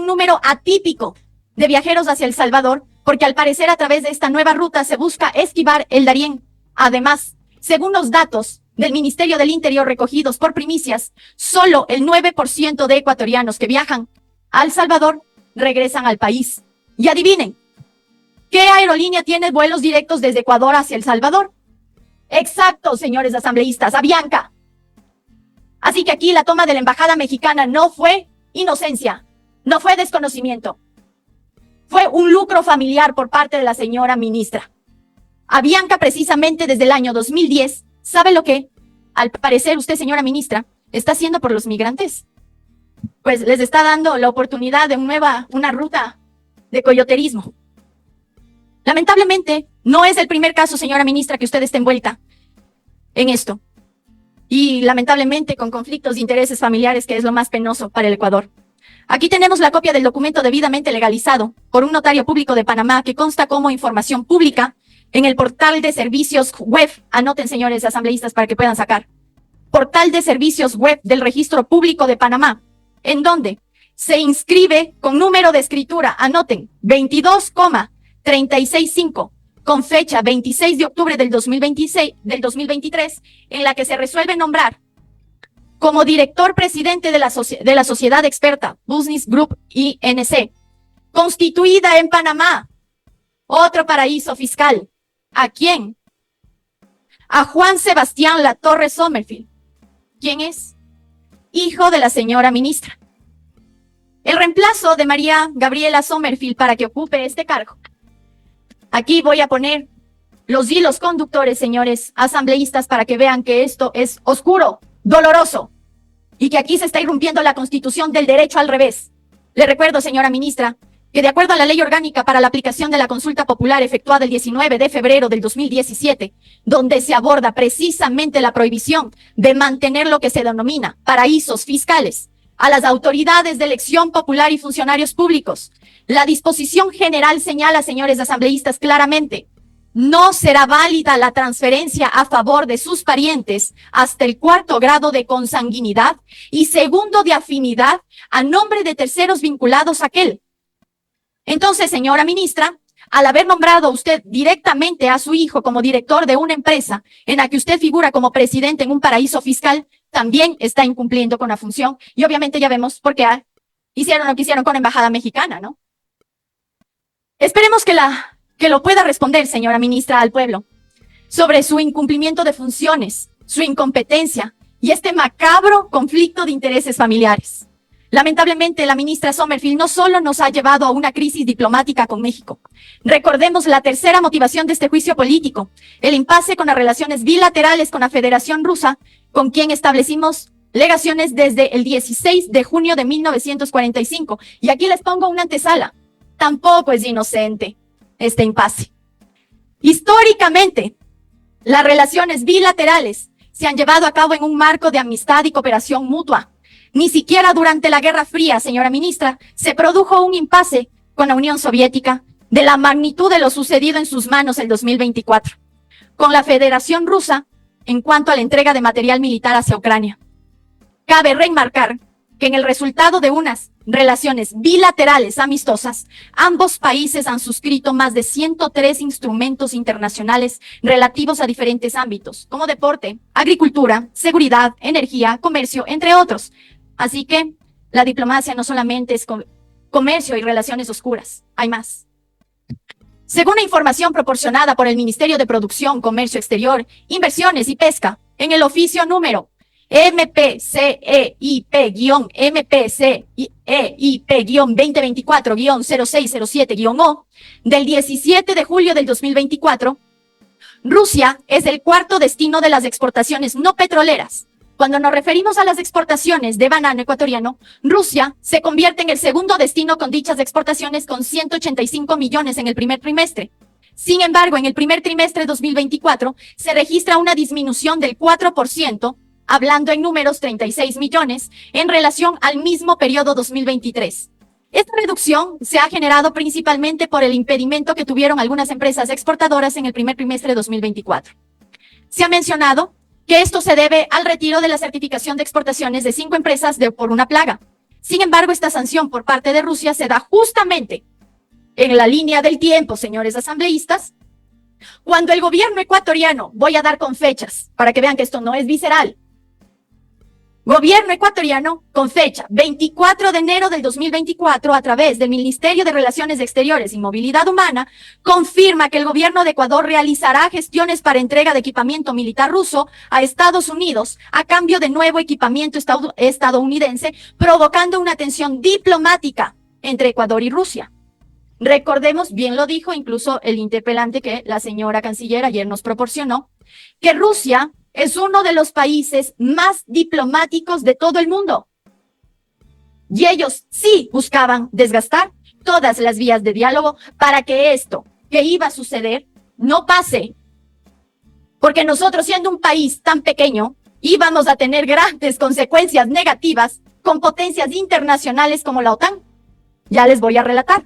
número atípico de viajeros hacia El Salvador, porque al parecer a través de esta nueva ruta se busca esquivar el Darién. Además, según los datos del Ministerio del Interior recogidos por Primicias, solo el 9% de ecuatorianos que viajan a El Salvador regresan al país. Y adivinen, ¿qué aerolínea tiene vuelos directos desde Ecuador hacia El Salvador? Exacto, señores asambleístas, Avianca. Así que aquí la toma de la embajada mexicana no fue inocencia, no fue desconocimiento. Fue un lucro familiar por parte de la señora ministra. Avianca, precisamente desde el año 2010, ¿sabe lo que, al parecer, usted, señora ministra, está haciendo por los migrantes? Pues les está dando la oportunidad de una ruta de coyoterismo. Lamentablemente, no es el primer caso, señora ministra, que usted está envuelta en esto. Y lamentablemente con conflictos de intereses familiares, que es lo más penoso para el Ecuador. Aquí tenemos la copia del documento debidamente legalizado por un notario público de Panamá que consta como información pública en el portal de servicios web. Anoten, señores asambleístas, para que puedan sacar. Portal de servicios web del Registro Público de Panamá, en donde se inscribe con número de escritura, anoten, 22,365, con fecha 26 de octubre del 2023, en la que se resuelve nombrar como director presidente de la sociedad experta Business Group INC, constituida en Panamá, otro paraíso fiscal. ¿A quién? A Juan Sebastián Latorre Sommerfield. ¿Quién es? Hijo de la señora ministra. El reemplazo de María Gabriela Sommerfield para que ocupe este cargo. Aquí voy a poner los hilos conductores, señores asambleístas, para que vean que esto es oscuro, doloroso, y que aquí se está irrumpiendo la Constitución del derecho al revés. Le recuerdo, señora ministra, que de acuerdo a la Ley Orgánica para la aplicación de la consulta popular efectuada el 19 de febrero del 2017, donde se aborda precisamente la prohibición de mantener lo que se denomina paraísos fiscales a las autoridades de elección popular y funcionarios públicos, la disposición general señala, señores asambleístas, claramente: no será válida la transferencia a favor de sus parientes hasta el 4º grado de consanguinidad y 2º de afinidad a nombre de terceros vinculados a aquel. Entonces, señora ministra, al haber nombrado usted directamente a su hijo como director de una empresa en la que usted figura como presidente en un paraíso fiscal, también está incumpliendo con la función. Y obviamente ya vemos por qué hicieron lo que hicieron con la embajada mexicana, ¿no? Esperemos que lo pueda responder, señora ministra, al pueblo sobre su incumplimiento de funciones, su incompetencia y este macabro conflicto de intereses familiares. Lamentablemente, la ministra Sommerfield no solo nos ha llevado a una crisis diplomática con México. Recordemos la tercera motivación de este juicio político, el impasse con las relaciones bilaterales con la Federación Rusa, con quien establecimos legaciones desde el 16 de junio de 1945. Y aquí les pongo una antesala. Tampoco es inocente este impasse. Históricamente, las relaciones bilaterales se han llevado a cabo en un marco de amistad y cooperación mutua. Ni siquiera durante la Guerra Fría, señora ministra, se produjo un impasse con la Unión Soviética de la magnitud de lo sucedido en sus manos el 2024, con la Federación Rusa en cuanto a la entrega de material militar hacia Ucrania. Cabe remarcar que en el resultado de unas relaciones bilaterales amistosas, ambos países han suscrito más de 103 instrumentos internacionales relativos a diferentes ámbitos, como deporte, agricultura, seguridad, energía, comercio, entre otros. Así que la diplomacia no solamente es comercio y relaciones oscuras, hay más. Según la información proporcionada por el Ministerio de Producción, Comercio Exterior, Inversiones y Pesca, en el oficio número MPCEIP-2024-0607-O del 17 de julio del 2024, Rusia es el cuarto destino de las exportaciones no petroleras. Cuando nos referimos a las exportaciones de banano ecuatoriano, Rusia se convierte en el segundo destino con dichas exportaciones, con 185 millones en el primer trimestre. Sin embargo, en el primer trimestre de 2024 se registra una disminución del 4%, hablando en números 36 millones, en relación al mismo periodo 2023. Esta reducción se ha generado principalmente por el impedimento que tuvieron algunas empresas exportadoras en el primer trimestre de 2024. Se ha mencionado que esto se debe al retiro de la certificación de exportaciones de 5 empresas por una plaga. Sin embargo, esta sanción por parte de Rusia se da justamente en la línea del tiempo, señores asambleístas, cuando el gobierno ecuatoriano, voy a dar con fechas para que vean que esto no es visceral, gobierno ecuatoriano, con fecha 24 de enero del 2024, a través del Ministerio de Relaciones Exteriores y Movilidad Humana, confirma que el gobierno de Ecuador realizará gestiones para entrega de equipamiento militar ruso a Estados Unidos a cambio de nuevo equipamiento estadounidense, provocando una tensión diplomática entre Ecuador y Rusia. Recordemos, bien lo dijo incluso el interpelante que la señora canciller ayer nos proporcionó, que Rusia es uno de los países más diplomáticos de todo el mundo. Y ellos sí buscaban desgastar todas las vías de diálogo para que esto que iba a suceder no pase. Porque nosotros, siendo un país tan pequeño, íbamos a tener grandes consecuencias negativas con potencias internacionales como la OTAN. Ya les voy a relatar.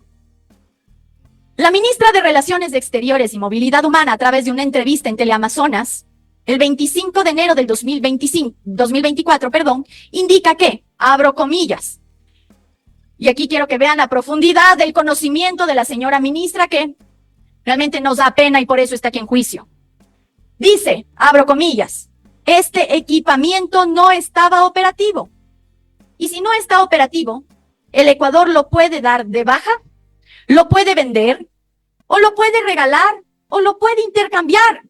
La ministra de Relaciones Exteriores y Movilidad Humana, a través de una entrevista en Teleamazonas, el 25 de enero del 2024, indica que, abro comillas, y aquí quiero que vean la profundidad del conocimiento de la señora ministra, que realmente nos da pena y por eso está aquí en juicio. Dice, abro comillas, este equipamiento no estaba operativo. Y si no está operativo, el Ecuador lo puede dar de baja, lo puede vender, o lo puede regalar, o lo puede intercambiar.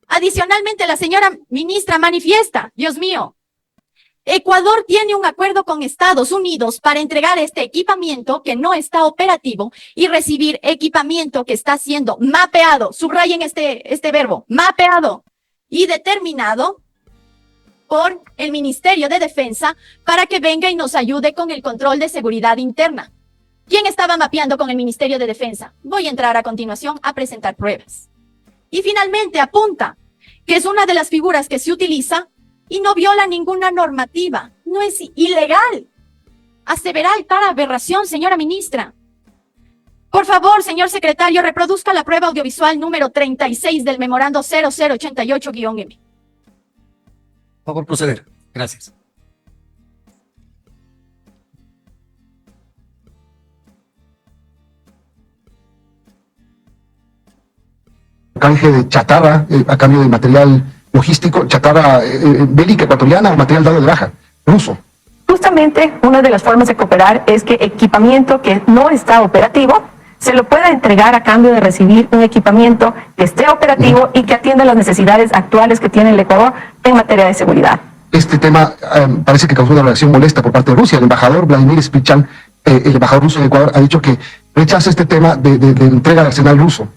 Adicionalmente, la señora ministra manifiesta, Dios mío, Ecuador tiene un acuerdo con Estados Unidos para entregar este equipamiento que no está operativo y recibir equipamiento que está siendo mapeado, subrayen este verbo, mapeado y determinado por el Ministerio de Defensa para que venga y nos ayude con el control de seguridad interna. ¿Quién estaba mapeando con el Ministerio de Defensa? Voy a entrar a continuación a presentar pruebas. Y finalmente apunta que es una de las figuras que se utiliza y no viola ninguna normativa. No es ilegal. Aseverar tal aberración, señora ministra. Por favor, señor secretario, reproduzca la prueba audiovisual número 36 del memorando 0088-M. Por favor, proceder. Gracias. Canje de chatarra a cambio de material logístico, chatarra bélica ecuatoriana o material dado de baja, ruso. Justamente una de las formas de cooperar es que equipamiento que no está operativo se lo pueda entregar a cambio de recibir un equipamiento que esté operativo y que atienda las necesidades actuales que tiene el Ecuador en materia de seguridad. Este tema parece que causó una reacción molesta por parte de Rusia. El embajador Vladimir Spichan, el embajador ruso en Ecuador, ha dicho que rechaza este tema de entrega del arsenal ruso.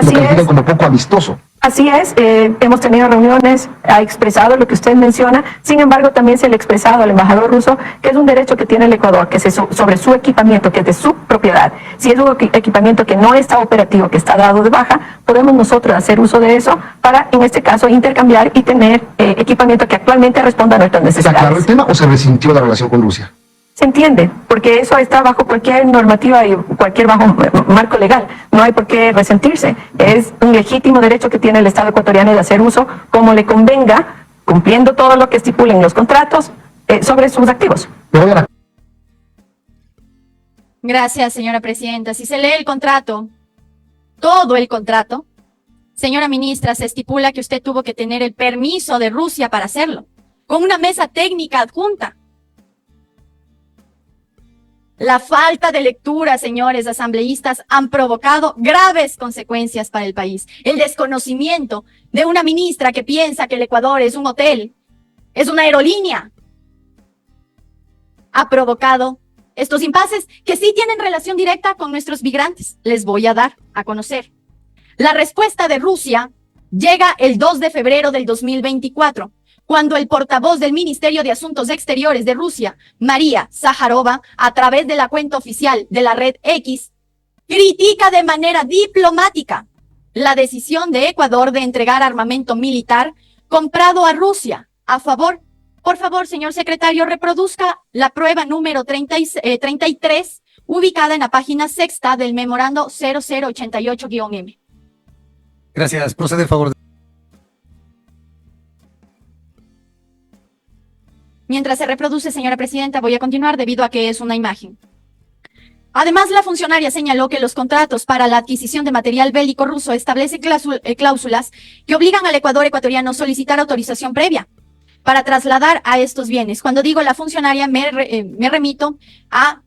Lo califican como poco amistoso. Así es, hemos tenido reuniones, ha expresado lo que usted menciona, sin embargo también se le ha expresado al embajador ruso que es un derecho que tiene el Ecuador, que es sobre su equipamiento, que es de su propiedad. Si es un equipamiento que no está operativo, que está dado de baja, podemos nosotros hacer uso de eso para, en este caso, intercambiar y tener equipamiento que actualmente responda a nuestras necesidades. ¿Está claro el tema o se resintió la relación con Rusia? Se entiende, porque eso está bajo cualquier normativa y cualquier marco legal. No hay por qué resentirse. Es un legítimo derecho que tiene el Estado ecuatoriano de hacer uso como le convenga, cumpliendo todo lo que estipulen los contratos sobre sus activos. Gracias, señora presidenta. Si se lee el contrato, todo el contrato, señora ministra, se estipula que usted tuvo que tener el permiso de Rusia para hacerlo, con una mesa técnica adjunta. La falta de lectura, señores asambleístas, han provocado graves consecuencias para el país. El desconocimiento de una ministra que piensa que el Ecuador es un hotel, es una aerolínea, ha provocado estos impases que sí tienen relación directa con nuestros migrantes. Les voy a dar a conocer. La respuesta de Rusia llega el 2 de febrero del 2024. Cuando el portavoz del Ministerio de Asuntos Exteriores de Rusia, María Zaharova, a través de la cuenta oficial de la red X, critica de manera diplomática la decisión de Ecuador de entregar armamento militar comprado a Rusia a favor. Por favor, señor secretario, reproduzca la prueba número 33, ubicada en la página sexta del memorando 0088-M. Gracias. Proceder, favor. Mientras se reproduce, señora presidenta, voy a continuar debido a que es una imagen. Además, la funcionaria señaló que los contratos para la adquisición de material bélico ruso establecen cláusulas que obligan al Ecuador ecuatoriano a solicitar autorización previa para trasladar a estos bienes. Cuando digo la funcionaria, me remito a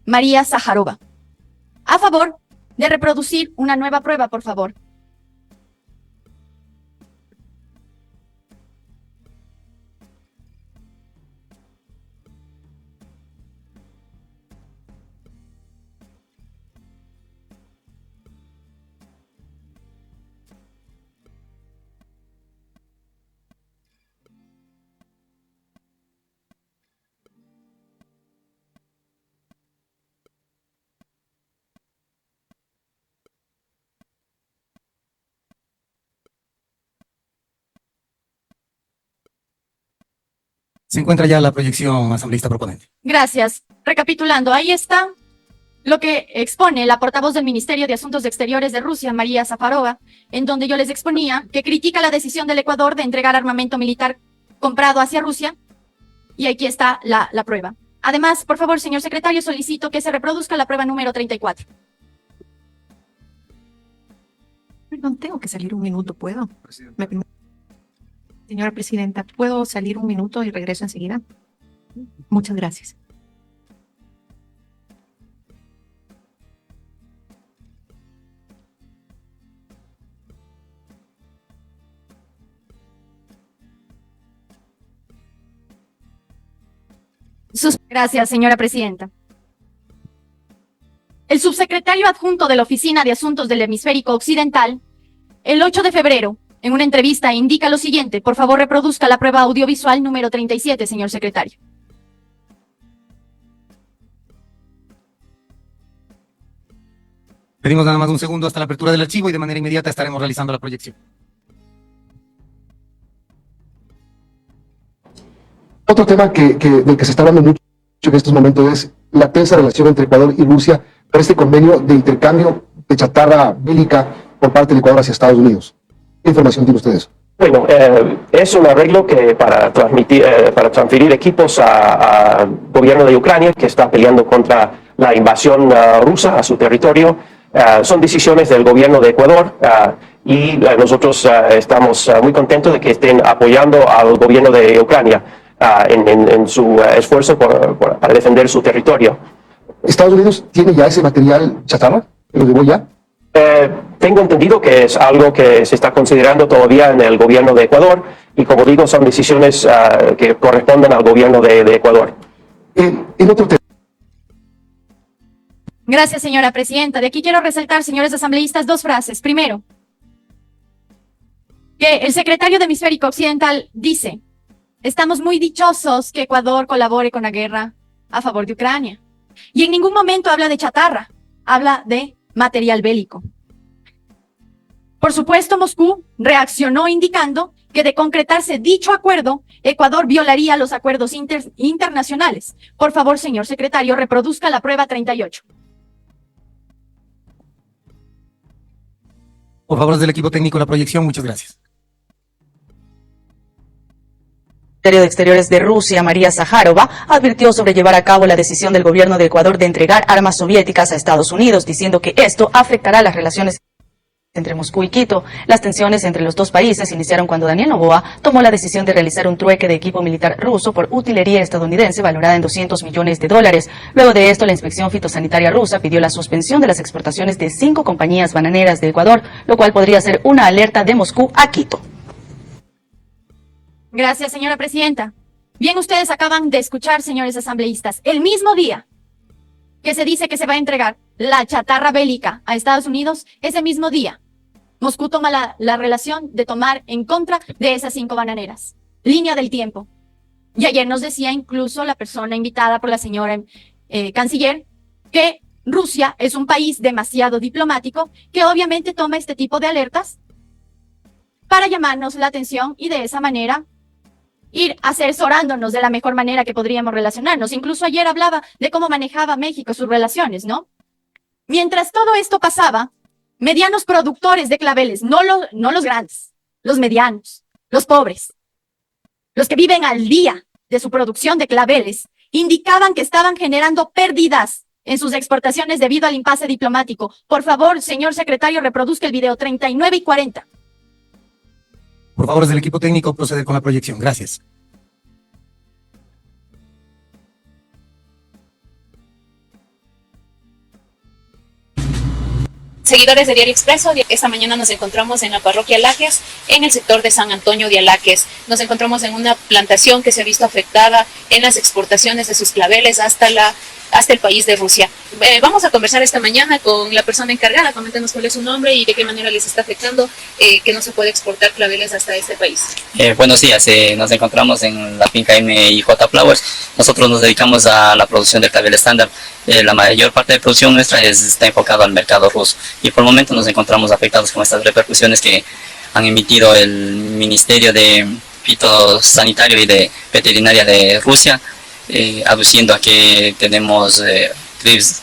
María Zaharova. A favor de reproducir una nueva prueba, por favor. Se encuentra ya la proyección, asambleísta proponente. Gracias. Recapitulando, ahí está lo que expone la portavoz del Ministerio de Asuntos Exteriores de Rusia, María Zafarova, en donde yo les exponía que critica la decisión del Ecuador de entregar armamento militar comprado hacia Rusia, y aquí está la prueba. Además, por favor, señor secretario, solicito que se reproduzca la prueba número 34. Perdón, tengo que salir un minuto, ¿puedo? Señora Presidenta, ¿puedo salir un minuto y regreso enseguida? Muchas gracias. Gracias, señora presidenta. El subsecretario adjunto de la Oficina de Asuntos del Hemisférico Occidental, el 8 de febrero, en una entrevista, indica lo siguiente. Por favor, reproduzca la prueba audiovisual número 37, señor secretario. Pedimos nada más un segundo hasta la apertura del archivo y de manera inmediata estaremos realizando la proyección. Otro tema del que se está hablando mucho en estos momentos es la tensa relación entre Ecuador y Rusia por este convenio de intercambio de chatarra bélica por parte del Ecuador hacia Estados Unidos. ¿Qué información tiene ustedes? Bueno, es un arreglo que para transferir equipos al gobierno de Ucrania, que está peleando contra la invasión rusa a su territorio. Son decisiones del gobierno de Ecuador y nosotros estamos muy contentos de que estén apoyando al gobierno de Ucrania en su esfuerzo para defender su territorio. ¿Estados Unidos tiene ya ese material chatarra? ¿Lo llevó ya? Tengo entendido que es algo que se está considerando todavía en el gobierno de Ecuador y, como digo, son decisiones que corresponden al gobierno de Ecuador. En otro tema. Gracias, señora presidenta. De aquí quiero resaltar, señores asambleístas, dos frases. Primero, que el secretario de Hemisférico Occidental dice: estamos muy dichosos que Ecuador colabore con la guerra a favor de Ucrania. Y en ningún momento habla de chatarra, habla de material bélico. Por supuesto, Moscú reaccionó indicando que de concretarse dicho acuerdo, Ecuador violaría los acuerdos internacionales. Por favor, señor secretario, reproduzca la prueba 38. Por favor, del equipo técnico, la proyección. Muchas gracias. Ministerio de Exteriores de Rusia, María Zafarova, advirtió sobre llevar a cabo la decisión del gobierno de Ecuador de entregar armas soviéticas a Estados Unidos, diciendo que esto afectará las relaciones entre Moscú y Quito. Las tensiones entre los dos países iniciaron cuando Daniel Noboa tomó la decisión de realizar un trueque de equipo militar ruso por utilería estadounidense valorada en $200 millones. Luego de esto, la inspección fitosanitaria rusa pidió la suspensión de las exportaciones de 5 compañías bananeras de Ecuador, lo cual podría ser una alerta de Moscú a Quito. Gracias, señora presidenta. Bien, ustedes acaban de escuchar, señores asambleístas, el mismo día que se dice que se va a entregar la chatarra bélica a Estados Unidos, ese mismo día, Moscú toma la relación de tomar en contra de esas 5 bananeras. Línea del tiempo. Y ayer nos decía incluso la persona invitada por la señora canciller que Rusia es un país demasiado diplomático que obviamente toma este tipo de alertas para llamarnos la atención y de esa manera ir asesorándonos de la mejor manera que podríamos relacionarnos. Incluso ayer hablaba de cómo manejaba México sus relaciones, ¿no? Mientras todo esto pasaba, medianos productores de claveles, no los grandes, los medianos, los pobres, los que viven al día de su producción de claveles, indicaban que estaban generando pérdidas en sus exportaciones debido al impasse diplomático. Por favor, señor secretario, reproduzca el video 39 y 40. Por favor, del equipo técnico, proceder con la proyección. Gracias. Seguidores de Diario Expreso, esta mañana nos encontramos en la parroquia Laques, en el sector de San Antonio de Alaques. Nos encontramos en una plantación que se ha visto afectada en las exportaciones de sus claveles hasta el país de Rusia. Vamos a conversar esta mañana con la persona encargada. Coméntenos cuál es su nombre y de qué manera les está afectando que no se puede exportar claveles hasta este país. Buenos días, nos encontramos en la finca MIJ Flowers. Nosotros nos dedicamos a la producción de clavel estándar. La mayor parte de producción nuestra está enfocada al mercado ruso y por el momento nos encontramos afectados con estas repercusiones que han emitido el Ministerio de fitosanitario y de veterinaria de Rusia, aduciendo a que tenemos Thrips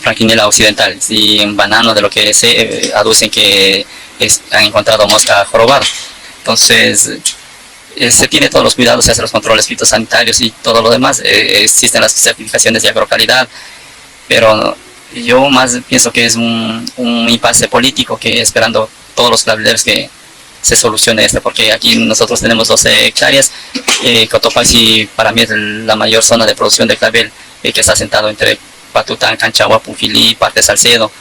Franklinella occidentalis, y en banano de lo que se aducen que han encontrado mosca jorobada. Entonces se tiene todos los cuidados, se hacen los controles fitosanitarios y todo lo demás, existen las certificaciones de agrocalidad, pero yo más pienso que es un impasse político, que esperando todos los claveleros que se solucione esto, porque aquí nosotros tenemos 12 hectáreas, Cotopaxi para mí es la mayor zona de producción de clavel, que está asentado entre Patután, Canchagua, Pufilí, parte de Salcedo,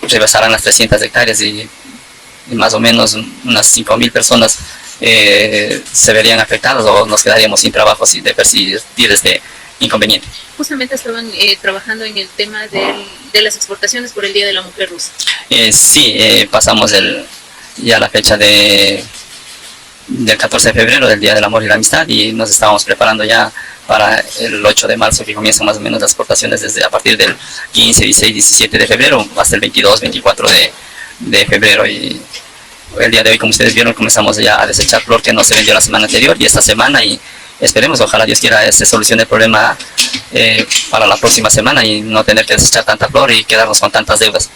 rebasarán las 300 hectáreas y más o menos unas 5.000 personas se verían afectadas o nos quedaríamos sin trabajo de percibir este inconveniente. Justamente estaban trabajando en el tema de las exportaciones por el Día de la Mujer Rusa. Sí, pasamos ya la fecha del 14 de febrero, del Día del Amor y la Amistad, y nos estábamos preparando ya para el 8 de marzo, que comienzan más o menos las exportaciones desde a partir del 15, 16, 17 de febrero hasta el 22, 24 de febrero. Y el día de hoy, como ustedes vieron, comenzamos ya a desechar flor que no se vendió la semana anterior y esta semana, y esperemos, ojalá Dios quiera, se solucione el problema para la próxima semana y no tener que desechar tanta flor y quedarnos con tantas deudas.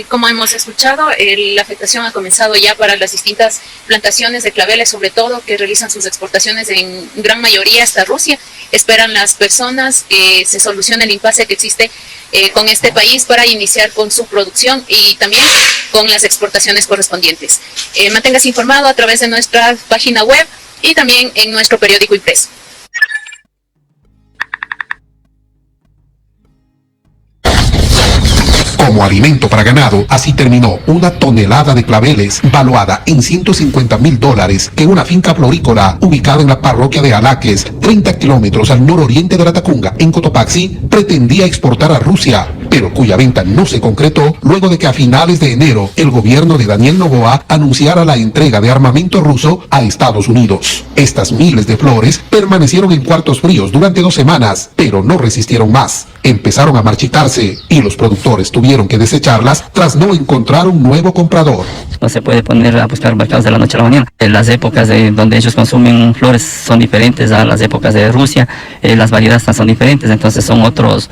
Como hemos escuchado, la afectación ha comenzado ya para las distintas plantaciones de claveles, sobre todo, que realizan sus exportaciones en gran mayoría hasta Rusia. Esperan las personas que se solucione el impasse que existe con este país para iniciar con su producción y también con las exportaciones correspondientes. Manténgase informado a través de nuestra página web y también en nuestro periódico impreso. Como alimento para ganado, así terminó una tonelada de claveles valuada en $150,000 que una finca florícola ubicada en la parroquia de Alaques, 30 kilómetros al nororiente de la Tacunga, en Cotopaxi, pretendía exportar a Rusia, pero cuya venta no se concretó luego de que a finales de enero el gobierno de Daniel Noboa anunciara la entrega de armamento ruso a Estados Unidos. Estas miles de flores permanecieron en cuartos fríos durante 2 semanas, pero no resistieron más. Empezaron a marchitarse y los productores tuvieron que desecharlas tras no encontrar un nuevo comprador. No se puede poner a buscar mercados de la noche a la mañana. Las épocas donde ellos consumen flores son diferentes a las épocas de Rusia, las variedades son diferentes, entonces son otros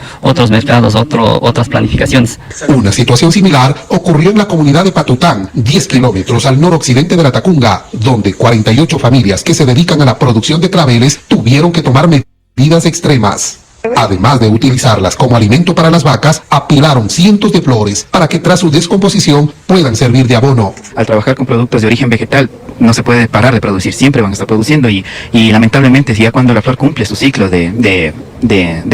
mercados, otras planificaciones. Una situación similar ocurrió en la comunidad de Patután, 10 kilómetros al noroccidente de la Tacunga, donde 48 familias que se dedican a la producción de claveles tuvieron que tomar medidas extremas. Además de utilizarlas como alimento para las vacas, apilaron cientos de flores para que tras su descomposición puedan servir de abono. Al trabajar con productos de origen vegetal no se puede parar de producir, siempre van a estar produciendo y lamentablemente si ya cuando la flor cumple su ciclo de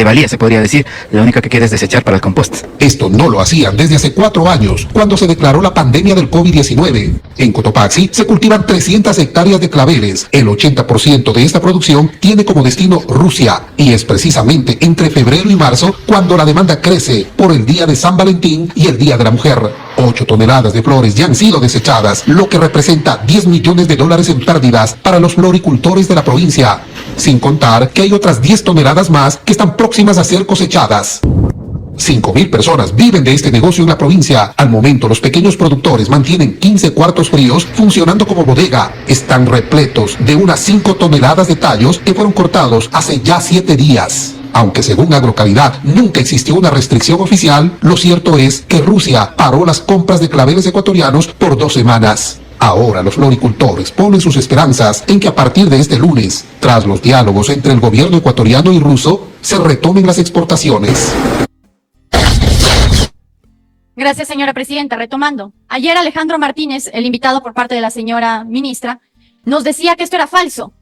valía, se podría decir, la única que queda es desechar para el compost. Esto no lo hacían desde hace 4 años, cuando se declaró la pandemia del COVID-19. En Cotopaxi se cultivan 300 hectáreas de claveles. El 80% de esta producción tiene como destino Rusia, y es precisamente entre febrero y marzo cuando la demanda crece por el Día de San Valentín y el Día de la Mujer. 8 toneladas de flores ya han sido desechadas, lo que representa $10 millones en pérdidas para los floricultores de la provincia, sin contar que hay otras 10 toneladas más que están próximas a ser cosechadas. 5.000 personas viven de este negocio en la provincia. Al momento, los pequeños productores mantienen 15 cuartos fríos funcionando como bodega. Están repletos de unas 5 toneladas de tallos que fueron cortados hace ya 7 días. Aunque según Agrocalidad nunca existió una restricción oficial, lo cierto es que Rusia paró las compras de claveles ecuatorianos por 2 semanas. Ahora los floricultores ponen sus esperanzas en que a partir de este lunes, tras los diálogos entre el gobierno ecuatoriano y ruso, se retomen las exportaciones. Gracias, señora presidenta. Retomando, ayer Alejandro Martínez, el invitado por parte de la señora ministra, nos decía que esto era falso.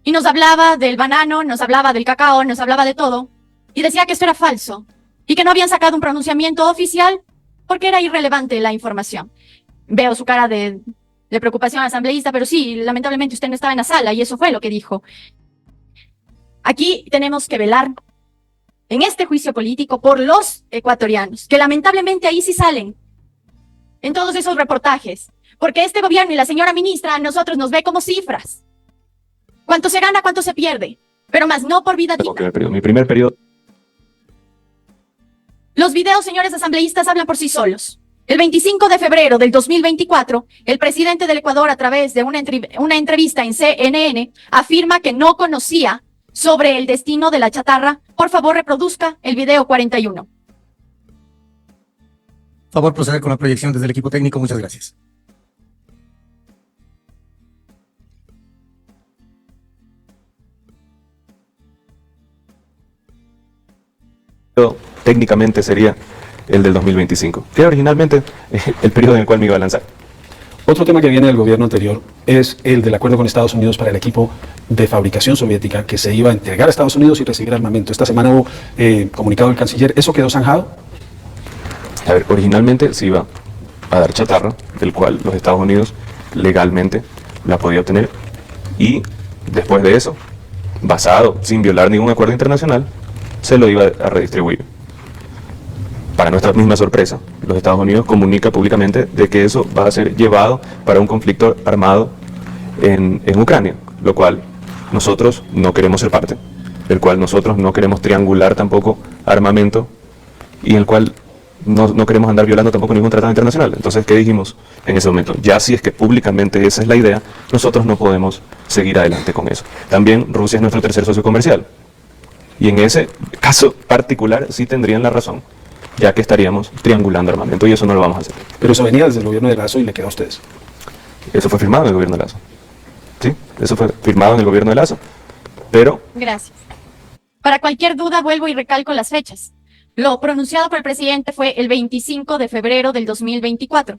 Y nos hablaba del banano, nos hablaba del cacao, nos hablaba de todo. Y decía que esto era falso. Y que no habían sacado un pronunciamiento oficial porque era irrelevante la información. Veo su cara de preocupación asambleísta, pero sí, lamentablemente usted no estaba en la sala y eso fue lo que dijo. Aquí tenemos que velar en este juicio político por los ecuatorianos, que lamentablemente ahí sí salen en todos esos reportajes, porque este gobierno y la señora ministra a nosotros nos ve como cifras. Cuánto se gana, cuánto se pierde, pero más no por vida digna. Mi primer periodo. Los videos, señores asambleístas, hablan por sí solos. El 25 de febrero del 2024, el presidente del Ecuador, a través de una entrevista en CNN, afirma que no conocía sobre el destino de la chatarra. Por favor, reproduzca el video 41. Por favor, proceder con la proyección desde el equipo técnico. Muchas gracias. Técnicamente sería el del 2025, que era originalmente el periodo en el cual me iba a lanzar. Otro tema que viene del gobierno anterior es el del acuerdo con Estados Unidos para el equipo de fabricación soviética que se iba a entregar a Estados Unidos y recibir armamento. Esta semana hubo comunicado del canciller. ¿Eso quedó zanjado? A ver, originalmente se iba a dar chatarra, del cual los Estados Unidos legalmente la podía obtener, y después de eso, basado, sin violar ningún acuerdo internacional, se lo iba a redistribuir. Para nuestra misma sorpresa, los Estados Unidos comunica públicamente de que eso va a ser llevado para un conflicto armado en Ucrania, lo cual nosotros no queremos ser parte, del cual nosotros no queremos triangular tampoco armamento, y el cual no queremos andar violando tampoco ningún tratado internacional. Entonces, ¿qué dijimos en ese momento? Ya si es que públicamente esa es la idea, nosotros no podemos seguir adelante con eso. También Rusia es nuestro tercer socio comercial, y en ese caso particular sí tendrían la razón, ya que estaríamos triangulando armamento, y eso no lo vamos a hacer. Pero eso venía desde el gobierno de Lazo y le quedó a ustedes. Eso fue firmado en el gobierno de Lazo. Sí, eso fue firmado en el gobierno de Lazo. Pero... Gracias. Para cualquier duda, vuelvo y recalco las fechas. Lo pronunciado por el presidente fue el 25 de febrero del 2024.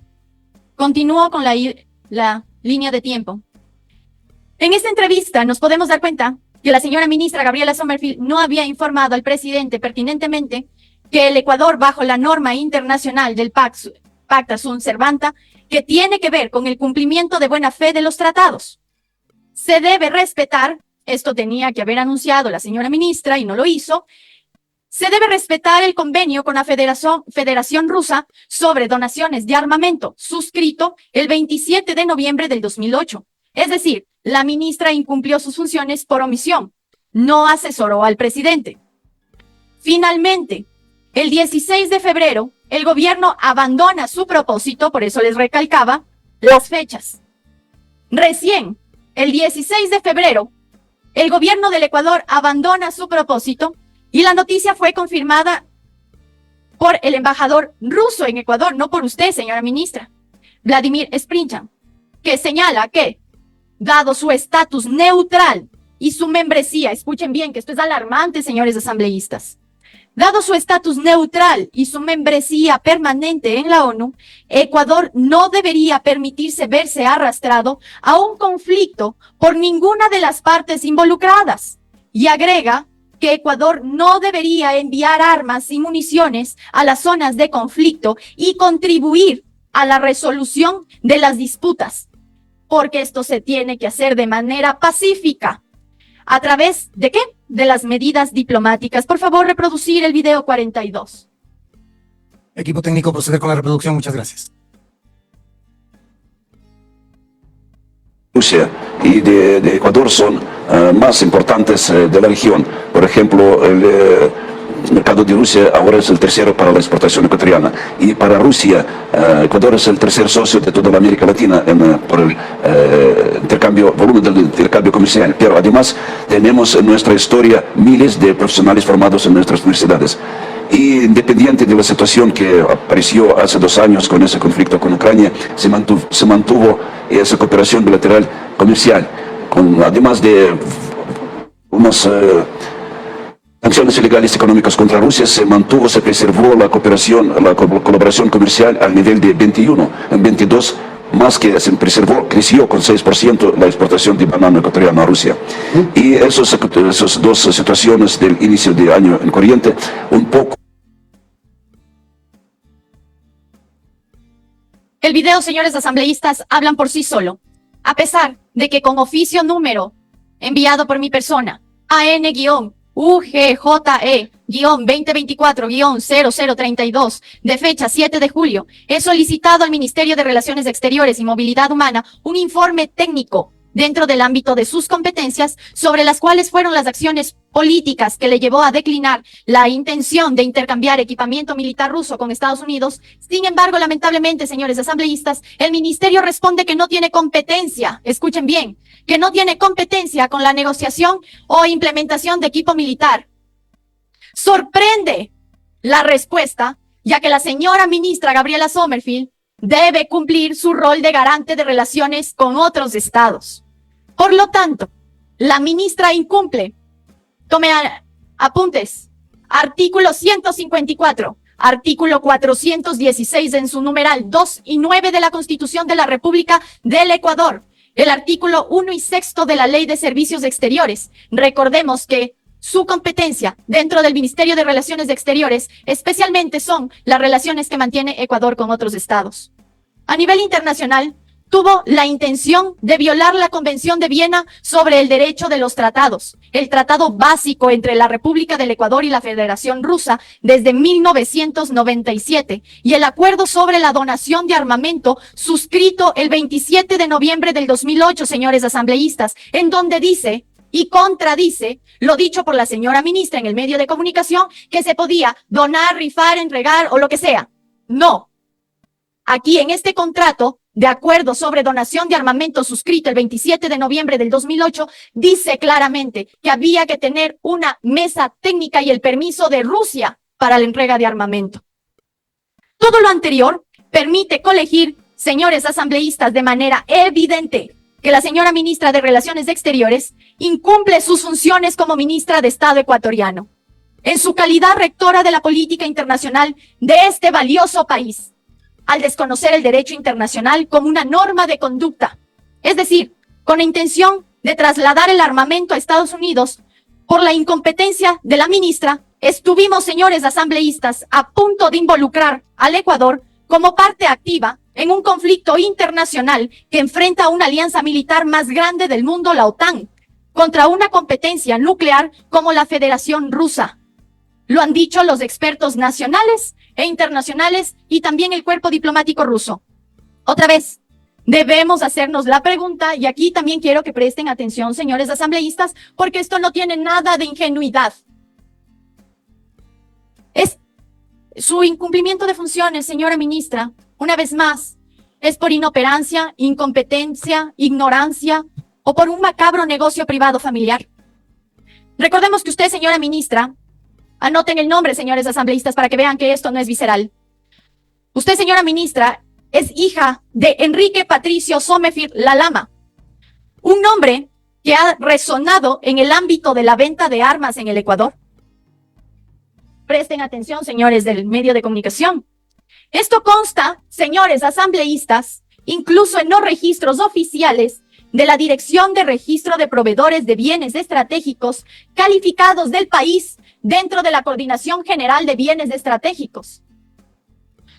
Continúo con la línea de tiempo. En esta entrevista nos podemos dar cuenta que la señora ministra Gabriela Sommerfield no había informado al presidente pertinentemente que el Ecuador, bajo la norma internacional del Pacta Sunt Servanda, que tiene que ver con el cumplimiento de buena fe de los tratados, se debe respetar, esto tenía que haber anunciado la señora ministra y no lo hizo, se debe respetar el convenio con la Federación Rusa sobre donaciones de armamento, suscrito el 27 de noviembre del 2008. Es decir, la ministra incumplió sus funciones por omisión, no asesoró al presidente. Finalmente, el 16 de febrero, el gobierno abandona su propósito, por eso les recalcaba las fechas. Recién, el 16 de febrero, el gobierno del Ecuador abandona su propósito y la noticia fue confirmada por el embajador ruso en Ecuador, no por usted, señora ministra, Vladimir Sprinchan, que señala que, dado su estatus neutral y su membresía, escuchen bien que esto es alarmante, señores asambleístas, dado su estatus neutral y su membresía permanente en la ONU, Ecuador no debería permitirse verse arrastrado a un conflicto por ninguna de las partes involucradas. Y agrega que Ecuador no debería enviar armas y municiones a las zonas de conflicto y contribuir a la resolución de las disputas, porque esto se tiene que hacer de manera pacífica. ¿A través de qué? De las medidas diplomáticas. Por favor, reproducir el video 42. Equipo técnico, proceder con la reproducción. Muchas gracias. Rusia y de Ecuador son más importantes de la región. Por ejemplo, el mercado de Rusia ahora es el tercero para la exportación ecuatoriana, y para Rusia Ecuador es el tercer socio de toda la América Latina por el volumen del intercambio comercial. Pero además tenemos en nuestra historia miles de profesionales formados en nuestras universidades. Y independiente de la situación que apareció hace 2 años con ese conflicto con Ucrania, se mantuvo esa cooperación bilateral comercial, además de unas sanciones ilegales económicas contra Rusia, se preservó la colaboración comercial al nivel de 21. En 22 más que se preservó, creció con 6% la exportación de banano ecuatoriano a Rusia. Y esas dos situaciones del inicio de año en corriente, un poco. El video, señores asambleístas, hablan por sí solo. A pesar de que con oficio número enviado por mi persona, AN-UGJE-2024-0032, de fecha 7 de julio, he solicitado al Ministerio de Relaciones Exteriores y Movilidad Humana un informe técnico dentro del ámbito de sus competencias, sobre las cuales fueron las acciones políticas que le llevó a declinar la intención de intercambiar equipamiento militar ruso con Estados Unidos. Sin embargo, lamentablemente, señores asambleístas, el ministerio responde que no tiene competencia, escuchen bien, que no tiene competencia con la negociación o implementación de equipo militar. Sorprende la respuesta, ya que la señora ministra Gabriela Sommerfield debe cumplir su rol de garante de relaciones con otros estados. Por lo tanto, la ministra incumple, tome apuntes, artículo 154, artículo 416 en su numeral 2 y 9 de la Constitución de la República del Ecuador, el artículo 1 y 6 de la Ley de Servicios Exteriores. Recordemos que su competencia dentro del Ministerio de Relaciones Exteriores especialmente son las relaciones que mantiene Ecuador con otros estados. A nivel internacional, tuvo la intención de violar la Convención de Viena sobre el derecho de los tratados, el tratado básico entre la República del Ecuador y la Federación Rusa desde 1997, y el acuerdo sobre la donación de armamento suscrito el 27 de noviembre del 2008, señores asambleístas, en donde dice y contradice lo dicho por la señora ministra en el medio de comunicación, que se podía donar, rifar, entregar o lo que sea. No. Aquí en este contrato de acuerdo sobre donación de armamento suscrito el 27 de noviembre del 2008, dice claramente que había que tener una mesa técnica y el permiso de Rusia para la entrega de armamento. Todo lo anterior permite colegir, señores asambleístas, de manera evidente que la señora ministra de Relaciones Exteriores incumple sus funciones como ministra de Estado ecuatoriano, en su calidad rectora de la política internacional de este valioso país, al desconocer el derecho internacional como una norma de conducta, es decir, con la intención de trasladar el armamento a Estados Unidos. Por la incompetencia de la ministra, estuvimos, señores asambleístas, a punto de involucrar al Ecuador como parte activa en un conflicto internacional que enfrenta a una alianza militar más grande del mundo, la OTAN, contra una competencia nuclear como la Federación Rusa. Lo han dicho los expertos nacionales e internacionales y también el cuerpo diplomático ruso. Otra vez, debemos hacernos la pregunta, y aquí también quiero que presten atención, señores asambleístas, porque esto no tiene nada de ingenuidad. Es su incumplimiento de funciones, señora ministra, una vez más, es por inoperancia, incompetencia, ignorancia o por un macabro negocio privado familiar. Recordemos que usted, señora ministra, anoten el nombre, señores asambleístas, para que vean que esto no es visceral. Usted, señora ministra, es hija de Enrique Patricio Sommerfield La Lama, un nombre que ha resonado en el ámbito de la venta de armas en el Ecuador. Presten atención, señores del medio de comunicación. Esto consta, señores asambleístas, incluso en los registros oficiales de la Dirección de Registro de Proveedores de Bienes Estratégicos Calificados del país dentro de la Coordinación General de Bienes Estratégicos.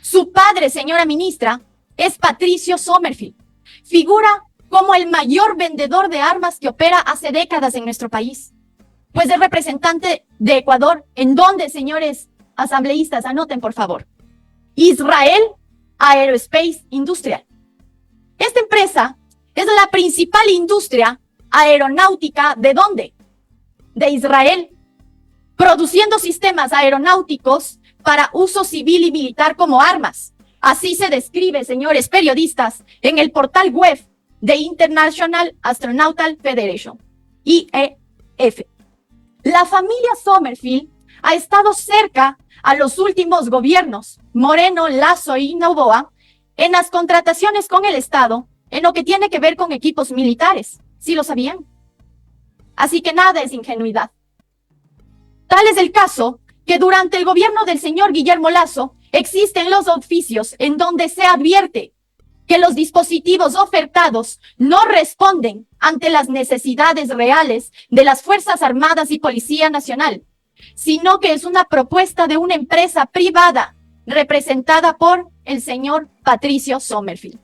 Su padre, señora ministra, es Patricio Sommerfield. Figura como el mayor vendedor de armas que opera hace décadas en nuestro país. Pues es representante de Ecuador, en donde, señores asambleístas, anoten por favor, Israel Aerospace Industrial. Esta empresa es la principal industria aeronáutica, ¿de dónde? De Israel, produciendo sistemas aeronáuticos para uso civil y militar como armas. Así se describe, señores periodistas, en el portal web de International Astronautical Federation, IAF. La familia Sommerfield ha estado cerca a los últimos gobiernos, Moreno, Lasso y Noboa, en las contrataciones con el Estado, en lo que tiene que ver con equipos militares. ¿Sí lo sabían? Así que nada es ingenuidad. Tal es el caso que durante el gobierno del señor Guillermo Lasso existen los oficios en donde se advierte que los dispositivos ofertados no responden ante las necesidades reales de las Fuerzas Armadas y Policía Nacional, sino que es una propuesta de una empresa privada representada por el señor Patricio Sommerfield.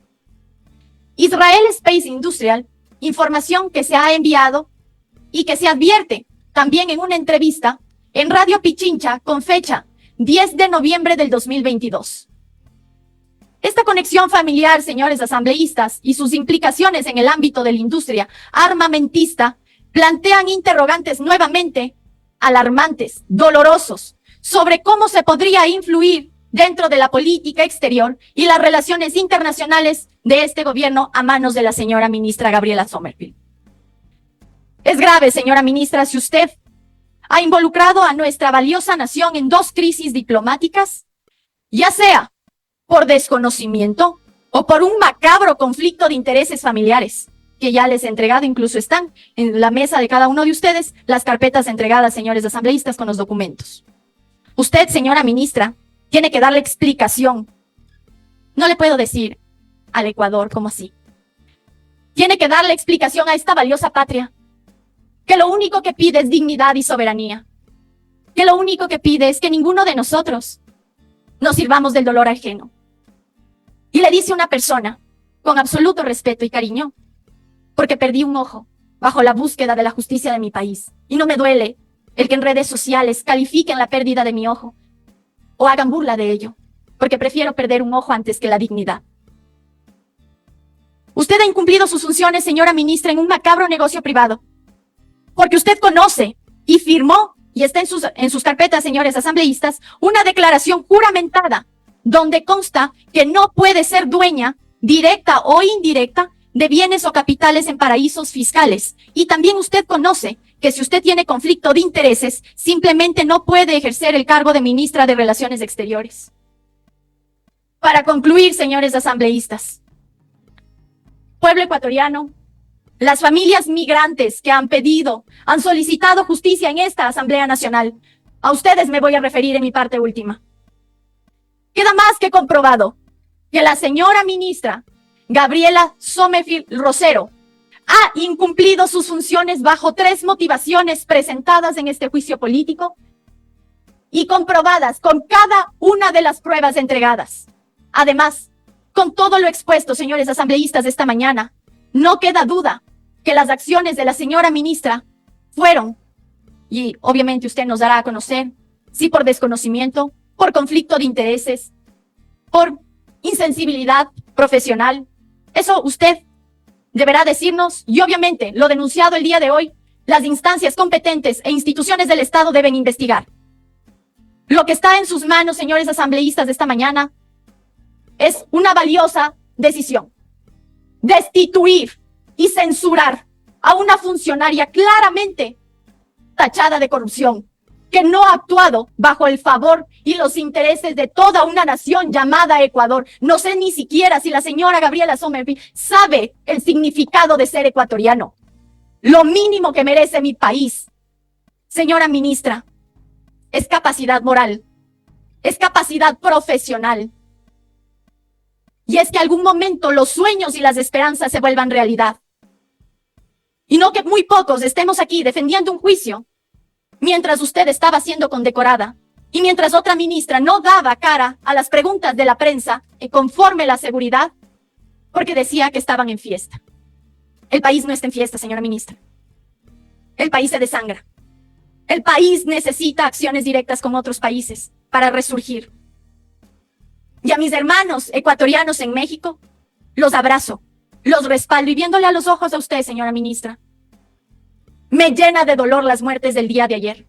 Israel Space Industrial, información que se ha enviado y que se advierte también en una entrevista en Radio Pichincha con fecha 10 de noviembre del 2022. Esta conexión familiar, señores asambleístas, y sus implicaciones en el ámbito de la industria armamentista plantean interrogantes nuevamente alarmantes, dolorosos, sobre cómo se podría influir dentro de la política exterior y las relaciones internacionales de este gobierno a manos de la señora ministra Gabriela Sommerfield. Es grave, señora ministra, si usted ha involucrado a nuestra valiosa nación en 2 crisis diplomáticas, ya sea por desconocimiento o por un macabro conflicto de intereses familiares, que ya les he entregado, incluso están en la mesa de cada uno de ustedes, las carpetas entregadas, señores asambleístas, con los documentos. Usted, señora ministra, tiene que darle explicación. No le puedo decir al Ecuador como así. Tiene que darle explicación a esta valiosa patria, que lo único que pide es dignidad y soberanía, que lo único que pide es que ninguno de nosotros nos sirvamos del dolor ajeno. Y le dice una persona, con absoluto respeto y cariño, porque perdí un ojo bajo la búsqueda de la justicia de mi país, y no me duele el que en redes sociales califiquen la pérdida de mi ojo, o hagan burla de ello, porque prefiero perder un ojo antes que la dignidad. Usted ha incumplido sus funciones, señora ministra, en un macabro negocio privado, porque usted conoce y firmó, y está en sus carpetas, señores asambleístas, una declaración juramentada, donde consta que no puede ser dueña, directa o indirecta, de bienes o capitales en paraísos fiscales. Y también usted conoce que si usted tiene conflicto de intereses, simplemente no puede ejercer el cargo de ministra de Relaciones Exteriores. Para concluir, señores asambleístas, pueblo ecuatoriano, las familias migrantes que han solicitado justicia en esta Asamblea Nacional, a ustedes me voy a referir en mi parte última. Queda más que comprobado que la señora ministra Gabriela Sommerfield Rosero ha incumplido sus funciones bajo 3 motivaciones presentadas en este juicio político y comprobadas con cada una de las pruebas entregadas. Además, con todo lo expuesto, señores asambleístas, de esta mañana, no queda duda que las acciones de la señora ministra fueron, y obviamente usted nos dará a conocer, si por desconocimiento, por conflicto de intereses, por insensibilidad profesional. Eso usted deberá decirnos, y obviamente lo denunciado el día de hoy, las instancias competentes e instituciones del Estado deben investigar. Lo que está en sus manos, señores asambleístas, de esta mañana, es una valiosa decisión: destituir y censurar a una funcionaria claramente tachada de corrupción, que no ha actuado bajo el favor y los intereses de toda una nación llamada Ecuador. No sé ni siquiera si la señora Gabriela Sommerfield sabe el significado de ser ecuatoriano. Lo mínimo que merece mi país, señora ministra, es capacidad moral, es capacidad profesional. Y es que algún momento los sueños y las esperanzas se vuelvan realidad. Y no que muy pocos estemos aquí defendiendo un juicio mientras usted estaba siendo condecorada y mientras otra ministra no daba cara a las preguntas de la prensa conforme la seguridad, porque decía que estaban en fiesta. El país no está en fiesta, señora ministra. El país se desangra. El país necesita acciones directas con otros países para resurgir. Y a mis hermanos ecuatorianos en México, los abrazo, los respaldo, y viéndole a los ojos a usted, señora ministra, me llena de dolor las muertes del día de ayer.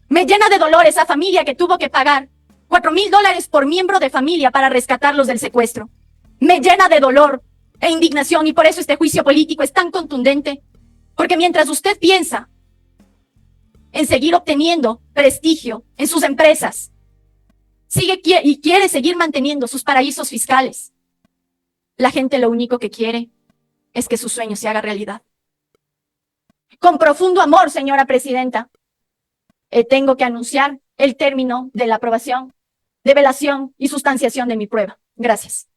Me llena de dolor esa familia que tuvo que pagar $4,000 por miembro de familia para rescatarlos del secuestro. Me llena de dolor e indignación, y por eso este juicio político es tan contundente, porque mientras usted piensa en seguir obteniendo prestigio en sus empresas, quiere seguir manteniendo sus paraísos fiscales, la gente lo único que quiere es que su sueño se haga realidad. Con profundo amor, señora presidenta, tengo que anunciar el término de la aprobación, develación y sustanciación de mi prueba. Gracias.